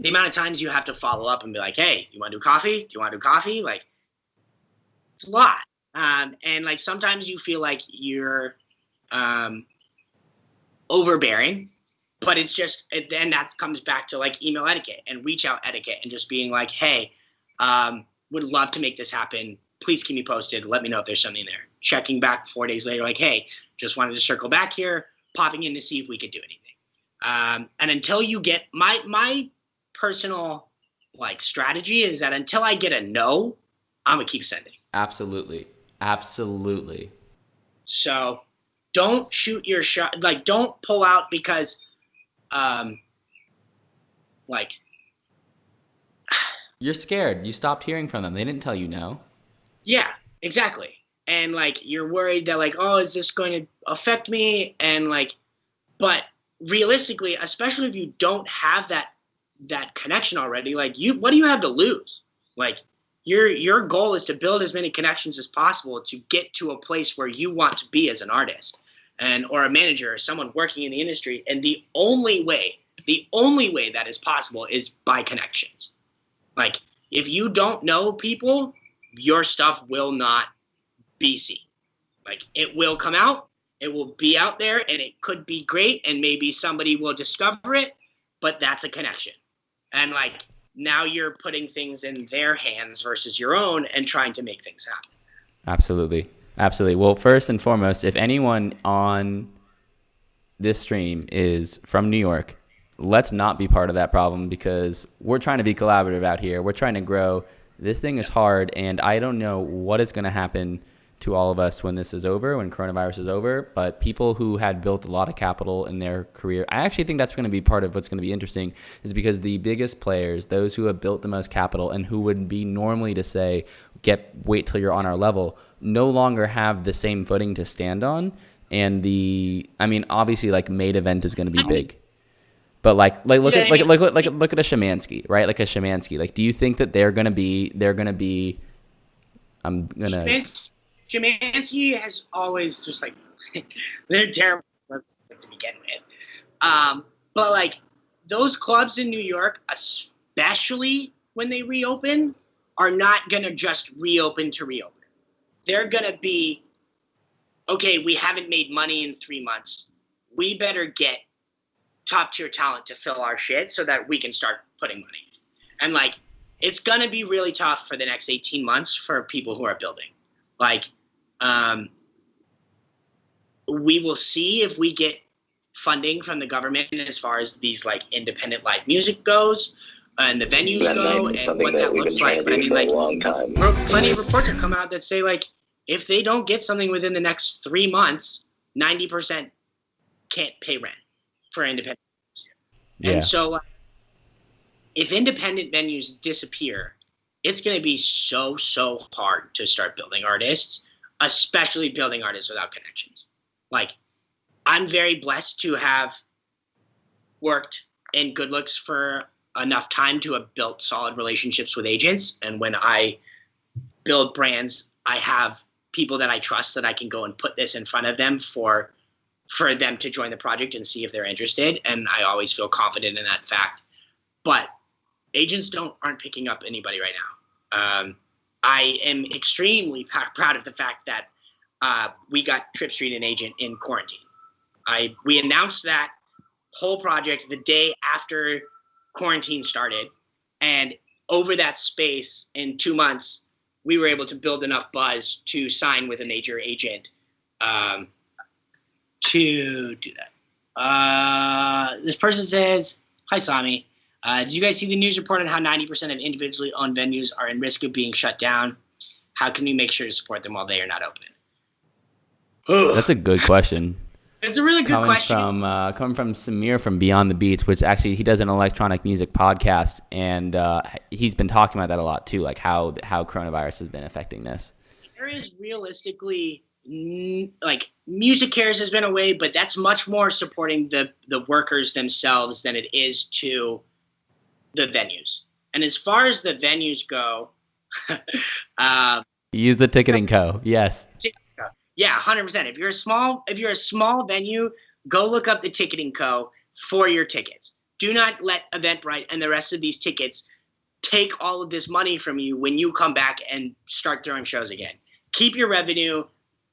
the amount of times you have to follow up and be like, hey, you want to do coffee? Do you want to do coffee? Like, it's a lot. And like sometimes you feel like you're overbearing. But it's just, then that comes back to like email etiquette and reach out etiquette and just being like, hey, would love to make this happen. Please keep me posted. Let me know if there's something there. Checking back 4 days later, like, hey, just wanted to circle back here, popping in to see if we could do anything. And until you get, my personal like strategy is that until I get a no, I'm gonna keep sending. Absolutely. So don't shoot your shot. Like, don't pull out because like you're scared. You stopped hearing from them. They didn't tell you no. Yeah, exactly. and like you're worried that like, oh, is this going to affect me? And like, but realistically, especially if you don't have that connection already, like what do you have to lose? Like your goal is to build as many connections as possible to get to a place where you want to be as an artist and or a manager or someone working in the industry. And the only way that is possible is by connections. Like if you don't know people, your stuff will not be seen. Like it will come out, it will be out there, and it could be great, and maybe somebody will discover it, but that's a connection. And like now you're putting things in their hands versus your own and trying to make things happen. Absolutely. Well, first and foremost, if anyone on this stream is from New York, let's not be part of that problem, because we're trying to be collaborative out here. We're trying to grow. This thing is hard, and I don't know what is going to happen to all of us when this is over, when coronavirus is over. But people who had built a lot of capital in their career, I actually think that's going to be part of what's going to be interesting, is because the biggest players, those who have built the most capital and who would be normally to say, wait till you're on our level, no longer have the same footing to stand on. And obviously like Maid Event is going to be big. But look at a Kaminski, right? Like a Kaminski. Like, do you think that they're gonna be? Kaminski has always just like they're terrible to begin with. But like those clubs in New York, especially when they reopen, are not gonna just reopen to reopen. They're gonna be, okay, we haven't made money in 3 months. We better get top tier talent to fill our shit so that we can start putting money in. And like, it's going to be really tough for the next 18 months for people who are building. Like, we will see if we get funding from the government as far as these like independent live music goes and the venues go and what that looks like. But I mean, like, plenty of reports have come out that say like, if they don't get something within the next 3 months, 90% can't pay rent for independent. Yeah. And so if independent venues disappear, it's going to be so hard to start building artists, especially building artists without connections. Like, I'm very blessed to have worked in Good Looks for enough time to have built solid relationships with agents. And when I build brands, I have people that I trust that I can go and put this in front of them for them to join the project and see if they're interested. And I always feel confident in that fact. But agents aren't picking up anybody right now. I am extremely proud of the fact that we got Trip Street an agent in quarantine. We announced that whole project the day after quarantine started. And over that space in 2 months, we were able to build enough buzz to sign with a major agent to do that. This person says, hi, Sami. Did you guys see the news report on how 90% of individually owned venues are in risk of being shut down? How can we make sure to support them while they are not open? That's a good question. It's a really good question. Coming from Samir from Beyond the Beats, which actually he does an electronic music podcast, and he's been talking about that a lot too, like how coronavirus has been affecting this. There is realistically, like, Music Cares has been away, but that's much more supporting the workers themselves than it is to the venues. And as far as the venues go, use the ticketing co. Yes. Yeah, 100%. If you're a small venue, go look up the ticketing co for your tickets. Do not let Eventbrite and the rest of these tickets take all of this money from you when you come back and start throwing shows again. Keep your revenue,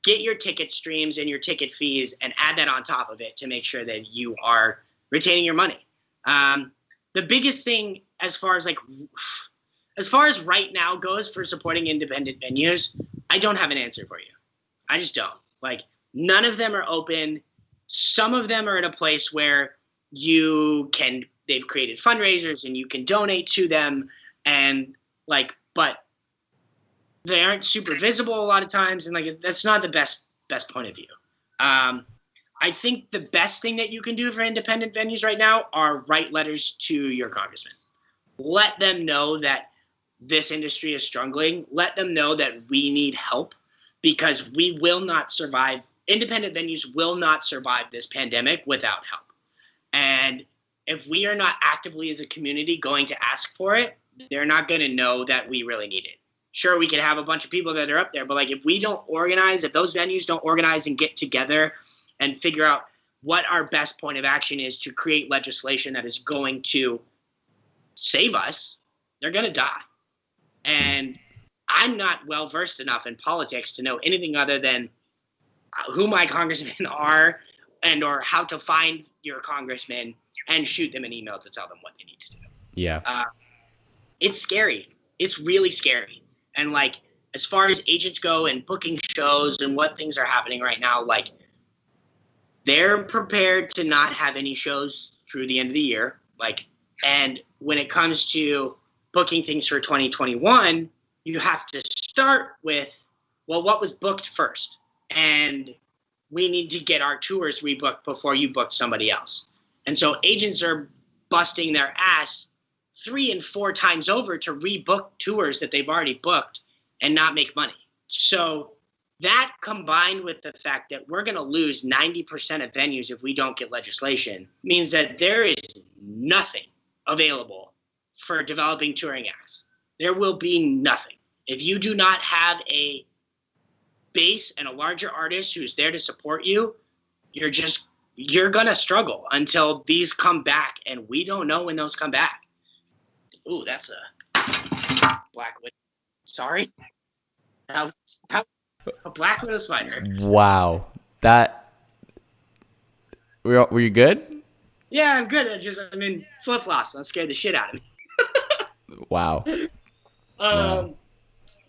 get your ticket streams and your ticket fees, and add that on top of it to make sure that you are retaining your money. The biggest thing as far as right now goes for supporting independent venues, I don't have an answer for you. I just don't. Like, none of them are open. Some of them are at a place where they've created fundraisers and you can donate to them, and but they aren't super visible a lot of times, and that's not the best point of view. I think the best thing that you can do for independent venues right now are write letters to your congressman. Let them know that this industry is struggling. Let them know that we need help, because we will not survive. Independent venues will not survive this pandemic without help. And if we are not actively as a community going to ask for it, they're not going to know that we really need it. Sure, we can have a bunch of people that are up there, but like if we don't organize, if those venues don't organize and get together and figure out what our best point of action is to create legislation that is going to save us, they're going to die. And I'm not well versed enough in politics to know anything other than who my congressmen are and or how to find your congressman and shoot them an email to tell them what they need to do. Yeah. It's scary. It's really scary. And like, as far as agents go and booking shows and what things are happening right now, like they're prepared to not have any shows through the end of the year. Like, and when it comes to booking things for 2021, you have to start with, well, what was booked first? And we need to get our tours rebooked before you book somebody else. And so agents are busting their ass 3 and 4 times over to rebook tours that they've already booked and not make money. So that combined with the fact that we're going to lose 90% of venues if we don't get legislation means that there is nothing available for developing touring acts. There will be nothing. If you do not have a base and a larger artist who's there to support you, you're going to struggle until these come back, and we don't know when those come back. Ooh, that's a black widow. Sorry. That was a black widow spider. Wow. Were you good? Yeah, I'm good. I'm in flip-flops. That scared the shit out of me. Wow. Wow.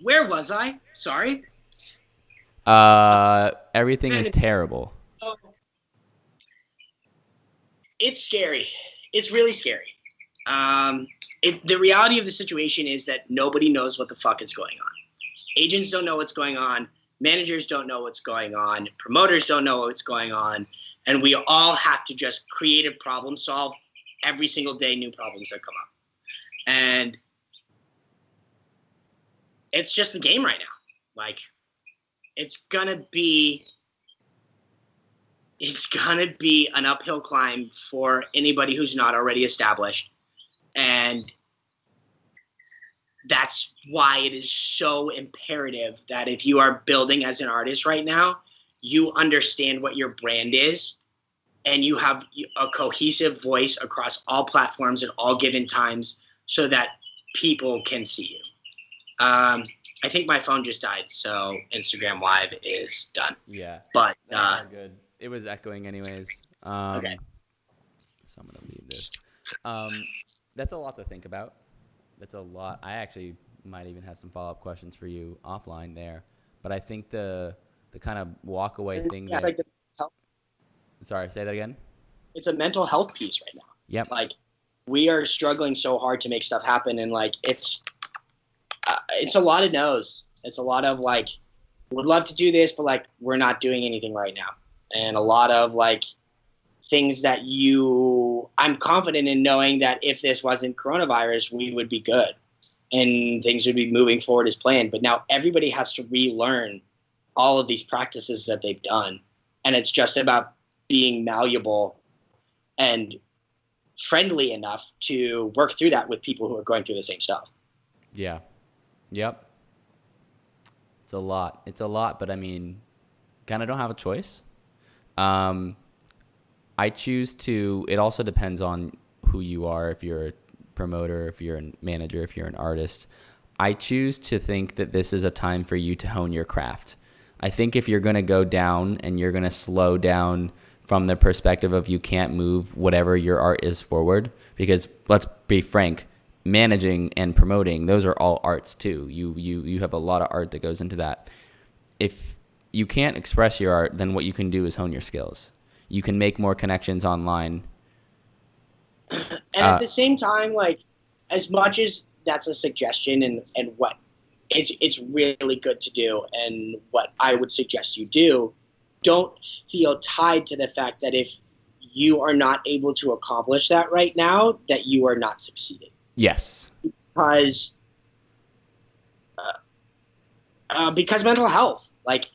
Where was I? Sorry. Everything is terrible. It's scary. It's really scary. The reality of the situation is that nobody knows what the fuck is going on. Agents don't know what's going on. Managers don't know what's going on. Promoters don't know what's going on. And we all have to just creative problem solve every single day, new problems that come up. And it's just the game right now. Like, it's gonna be an uphill climb for anybody who's not already established. And that's why it is so imperative that if you are building as an artist right now, you understand what your brand is and you have a cohesive voice across all platforms at all given times so that people can see you. I think my phone just died, so Instagram Live is done. Yeah. But good. It was echoing anyways. Okay. So I'm gonna leave this. That's a lot to think about. That's a lot. I actually might even have some follow-up questions for you offline there. But I think the kind of walk away thing. Yeah, like Sorry, say that again. It's a mental health piece right now. Yep. Like, we are struggling so hard to make stuff happen, and like it's a lot of no's. It's a lot of like, would love to do this, but like we're not doing anything right now, and a lot of like things that I'm confident in knowing that if this wasn't coronavirus, we would be good and things would be moving forward as planned. But now everybody has to relearn all of these practices that they've done, and it's just about being malleable and friendly enough to work through that with people who are going through the same stuff. Yeah. Yep. It's a lot, but I mean, kind of don't have a choice. I choose to, it also depends on who you are. If you're a promoter, if you're a manager, if you're an artist, I choose to think that this is a time for you to hone your craft. I think if you're going to go down and you're going to slow down from the perspective of you can't move whatever your art is forward, because let's be frank, managing and promoting, those are all arts too. You have a lot of art that goes into that. If you can't express your art, then what you can do is hone your skills. You can make more connections online. And at the same time, like, as much as that's a suggestion and what it's really good to do and what I would suggest you do, don't feel tied to the fact that if you are not able to accomplish that right now, that you are not succeeding. Yes. Because mental health, Like,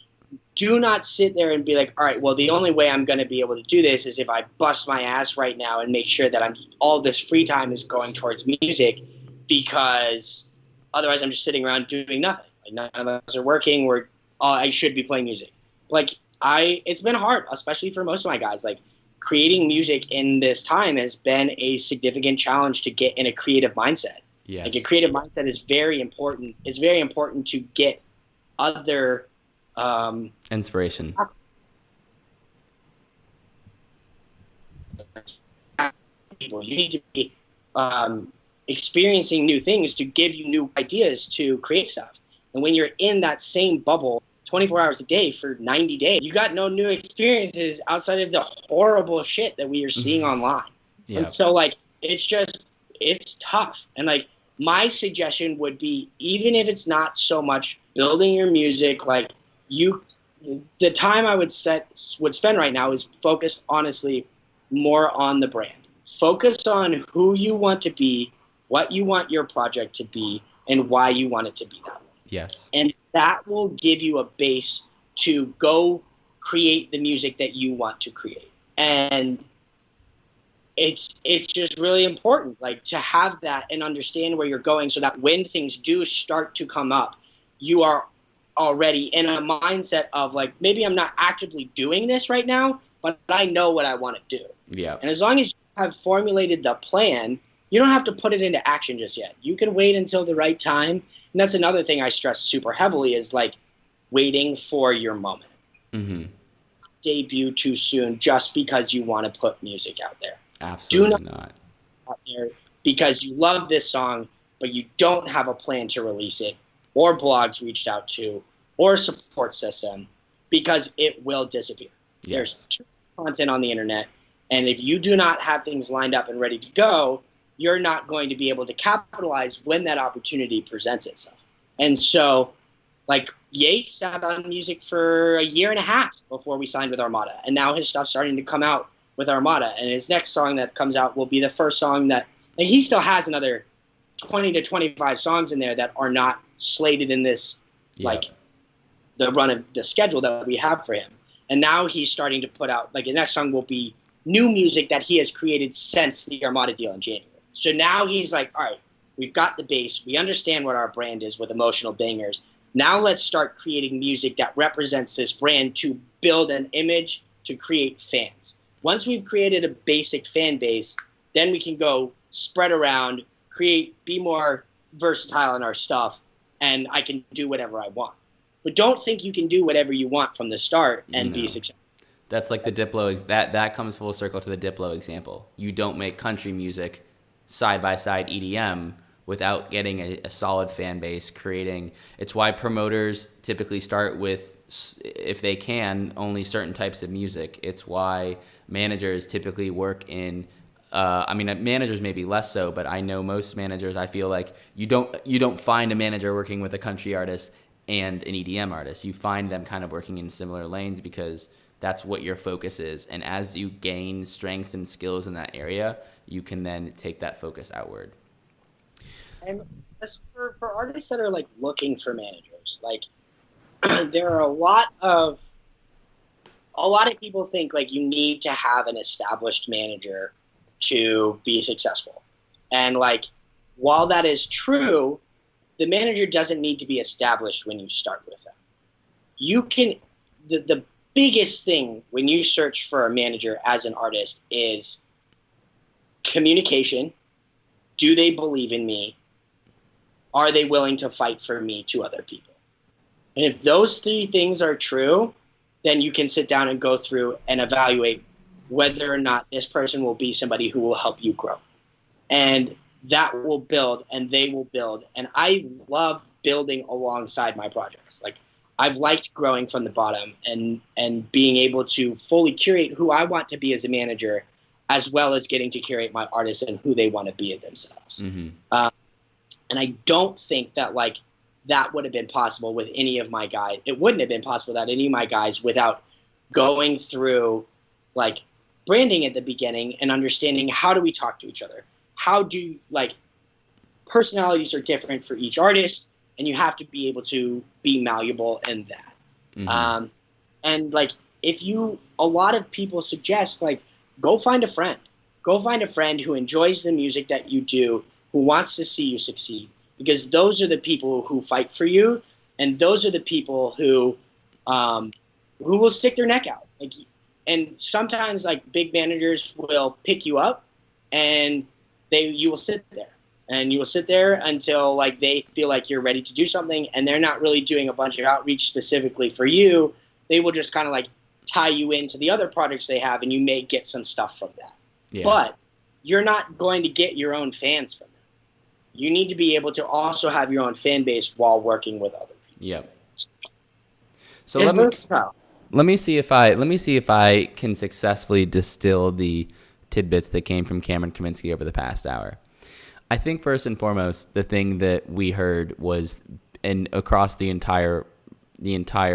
do not sit there and be like, all right, well, the only way I'm going to be able to do this is if I bust my ass right now and make sure that all this free time is going towards music, because otherwise I'm just sitting around doing nothing. Like, none of us are working. I should be playing music. Like, it's been hard, especially for most of my guys. Like, creating music in this time has been a significant challenge to get in a creative mindset. Yes. Like, a creative mindset is very important. It's very important to get other inspiration. You need to be experiencing new things to give you new ideas to create stuff. And when you're in that same bubble 24 hours a day for 90 days, you got no new experiences outside of the horrible shit that we are seeing online. Yep. And so, like, it's tough. And, like, my suggestion would be, even if it's not so much building your music, like, the time I would spend right now is focused, honestly, more on the brand. Focus on who you want to be, what you want your project to be, and why you want it to be that way. Yes. And that will give you a base to go create the music that you want to create. And it's just really important, like, to have that and understand where you're going, so that when things do start to come up, you are already in a mindset of, like, maybe I'm not actively doing this right now, but I know what I want to do. Yeah. And as long as you have formulated the plan, you don't have to put it into action just yet. You can wait until the right time. And that's another thing I stress super heavily, is, like, waiting for your moment. Mm-hmm. Debut too soon just because you want to put music out there. Absolutely not. Out there because you love this song, but you don't have a plan to release it, or blogs reached out to, or a support system, because it will disappear. Yes. There's too much content on the internet, and if you do not have things lined up and ready to go, you're not going to be able to capitalize when that opportunity presents itself. And so, like, Ye sat on music for a year and a half before we signed with Armada, and now his stuff's starting to come out with Armada, and his next song that comes out will be the first song that, like, he still has another 20 to 25 songs in there that are not slated in this, like, the run of the schedule that we have for him. And now he's starting to put out, like, the next song will be new music that he has created since the Armada deal in January. So now he's like, all right, we've got the base. We understand what our brand is with emotional bangers. Now let's start creating music that represents this brand to build an image, to create fans. Once we've created a basic fan base, then we can go spread around, be more versatile in our stuff, and I can do whatever I want. But don't think you can do whatever you want from the start and be successful. That's like the Diplo, that comes full circle to the Diplo example. You don't make country music side-by-side EDM without getting a solid fan base, it's why promoters typically start with, if they can, only certain types of music. It's why managers typically work in, managers maybe less so, but I know most managers, I feel like you don't find a manager working with a country artist and an EDM artist. You find them kind of working in similar lanes because that's what your focus is. And as you gain strengths and skills in that area, you can then take that focus outward. And as for artists that are, like, looking for managers, like, there are a lot of people think, like, you need to have an established manager to be successful. And, like, while that is true, the manager doesn't need to be established when you start with them. You can, the biggest thing when you search for a manager as an artist is communication. Do they believe in me? Are they willing to fight for me to other people? And if those three things are true, then you can sit down and go through and evaluate whether or not this person will be somebody who will help you grow. And that will build, and they will build. And I love building alongside my projects. Like, I've liked growing from the bottom and being able to fully curate who I want to be as a manager, as well as getting to curate my artists and who they want to be themselves. Mm-hmm. And I don't think that, like, that would have been possible with any of my guys. It wouldn't have been possible that any of my guys without going through, like, branding at the beginning and understanding how do we talk to each other. How do, like, personalities are different for each artist, and you have to be able to be malleable in that. Um, and like, a lot of people suggest, like, go find a friend. Go find a friend who enjoys the music that you do, who wants to see you succeed. Because those are the people who fight for you, and those are the people who will stick their neck out. Like, and sometimes like big managers will pick you up, and you will sit there. And you will sit there until like they feel like you're ready to do something, and they're not really doing a bunch of outreach specifically for you. They will just kind of like tie you into the other projects they have, and you may get some stuff from that. Yeah. But you're not going to get your own fans from them. You need to be able to also have your own fan base while working with other people. Yep. So let me see if I can successfully distill the tidbits that came from Cameron Kaminski over the past hour. I think first and foremost, the thing that we heard was, and across the entire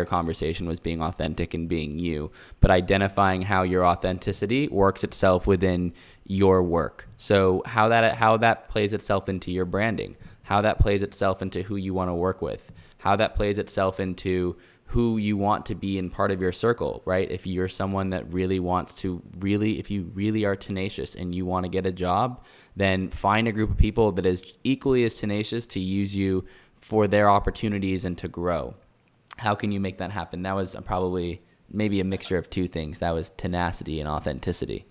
conversation, was being authentic and being you, but identifying how your authenticity works itself within your work. So how that plays itself into your branding, how that plays itself into who you want to work with, how that plays itself into who you want to be in part of your circle, right? If you're someone that really wants to if you really are tenacious and you want to get a job, then find a group of people that is equally as tenacious to use you for their opportunities and to grow. How can you make that happen? That was probably maybe a mixture of two things. That was tenacity and authenticity.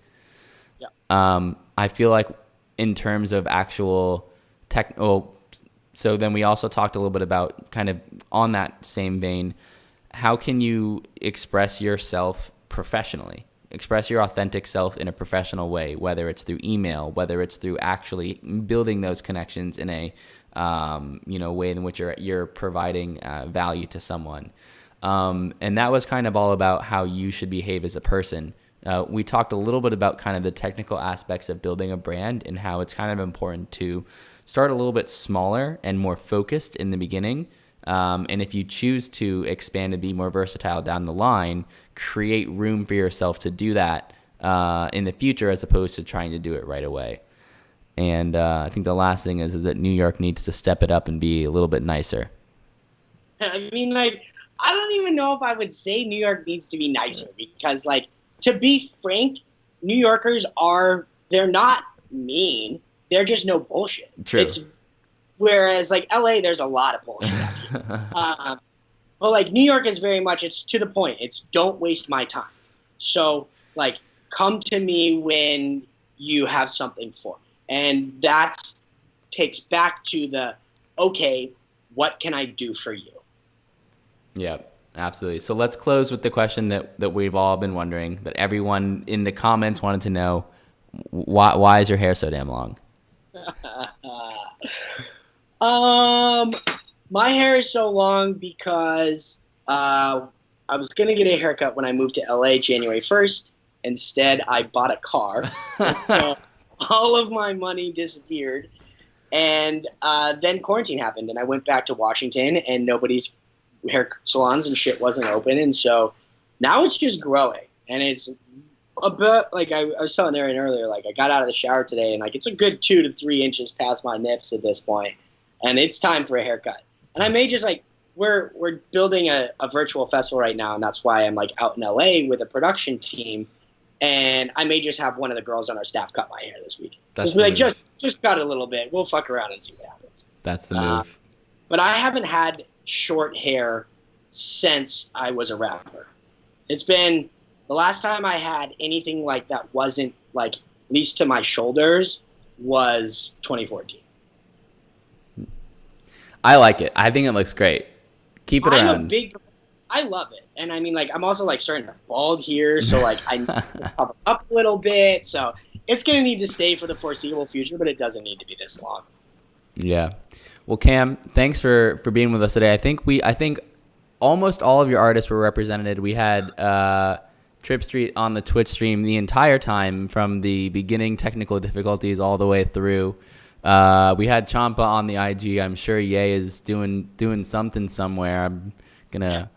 Yeah. I feel like in terms of actual technical, so then we also talked a little bit about, kind of on that same vein, how can you express yourself professionally? Express your authentic self in a professional way, whether it's through email, whether it's through actually building those connections in a way in which you're providing value to someone. And that was kind of all about how you should behave as a person. We talked a little bit about kind of the technical aspects of building a brand and how it's kind of important to start a little bit smaller and more focused in the beginning. And if you choose to expand and be more versatile down the line, create room for yourself to do that in the future, as opposed to trying to do it right away. And I think the last thing is that New York needs to step it up and be a little bit nicer. I mean, like, I don't even know if I would say New York needs to be nicer, because, like, to be frank, New Yorkers they're not mean. They're just no bullshit. True. Whereas, like, LA, there's a lot of bullshit out here. But, like, New York is very much, it's to the point. It's don't waste my time. So, like, come to me when you have something for me. And that takes back to okay, what can I do for you? Yeah, absolutely. So let's close with the question that we've all been wondering, that everyone in the comments wanted to know. Why is your hair so damn long? My hair is so long because I was going to get a haircut when I moved to LA January 1st. Instead, I bought a car. All of my money disappeared. And then quarantine happened, and I went back to Washington, and nobody's hair salons and shit wasn't open. And so now it's just growing. And it's a bit, like I was telling Aaron earlier, like I got out of the shower today, and like it's a good 2 to 3 inches past my nips at this point. And it's time for a haircut. And I may just like, we're building a virtual festival right now, and that's why I'm like out in LA with a production team. And I may just have one of the girls on our staff cut my hair this week. Just be like, just cut it a little bit. We'll fuck around and see what happens. That's the move. But I haven't had short hair since I was a rapper. It's been, the last time I had anything like that wasn't like at least to my shoulders was 2014. I like it. I think it looks great. Keep it around. I love it. And I mean, like, I'm also like starting to bald here. So like I need to cover up a little bit. So it's going to need to stay for the foreseeable future, but it doesn't need to be this long. Yeah. Well, Cam, thanks for being with us today. I think almost all of your artists were represented. We had Trip Street on the Twitch stream the entire time, from the beginning technical difficulties all the way through. We had Champa on the IG. I'm sure Ye is doing something somewhere. I'm gonna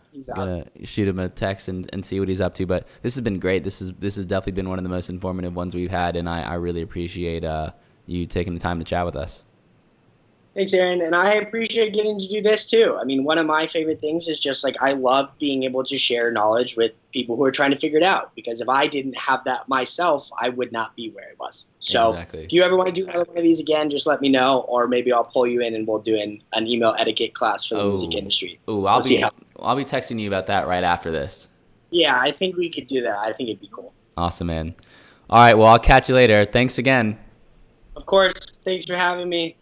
shoot him a text and see what he's up to. But this has been great. This has definitely been one of the most informative ones we've had, and I really appreciate you taking the time to chat with us. Thanks, Aaron. And I appreciate getting to do this too. I mean, one of my favorite things is just like I love being able to share knowledge with people who are trying to figure it out. Because if I didn't have that myself, I would not be where I was. So Exactly. if you ever want to do another one of these again, just let me know. Or maybe I'll pull you in and we'll do an email etiquette class for the music industry. I'll be texting you about that right after this. Yeah, I think we could do that. I think it'd be cool. Awesome, man. All right, well, I'll catch you later. Thanks again. Of course. Thanks for having me.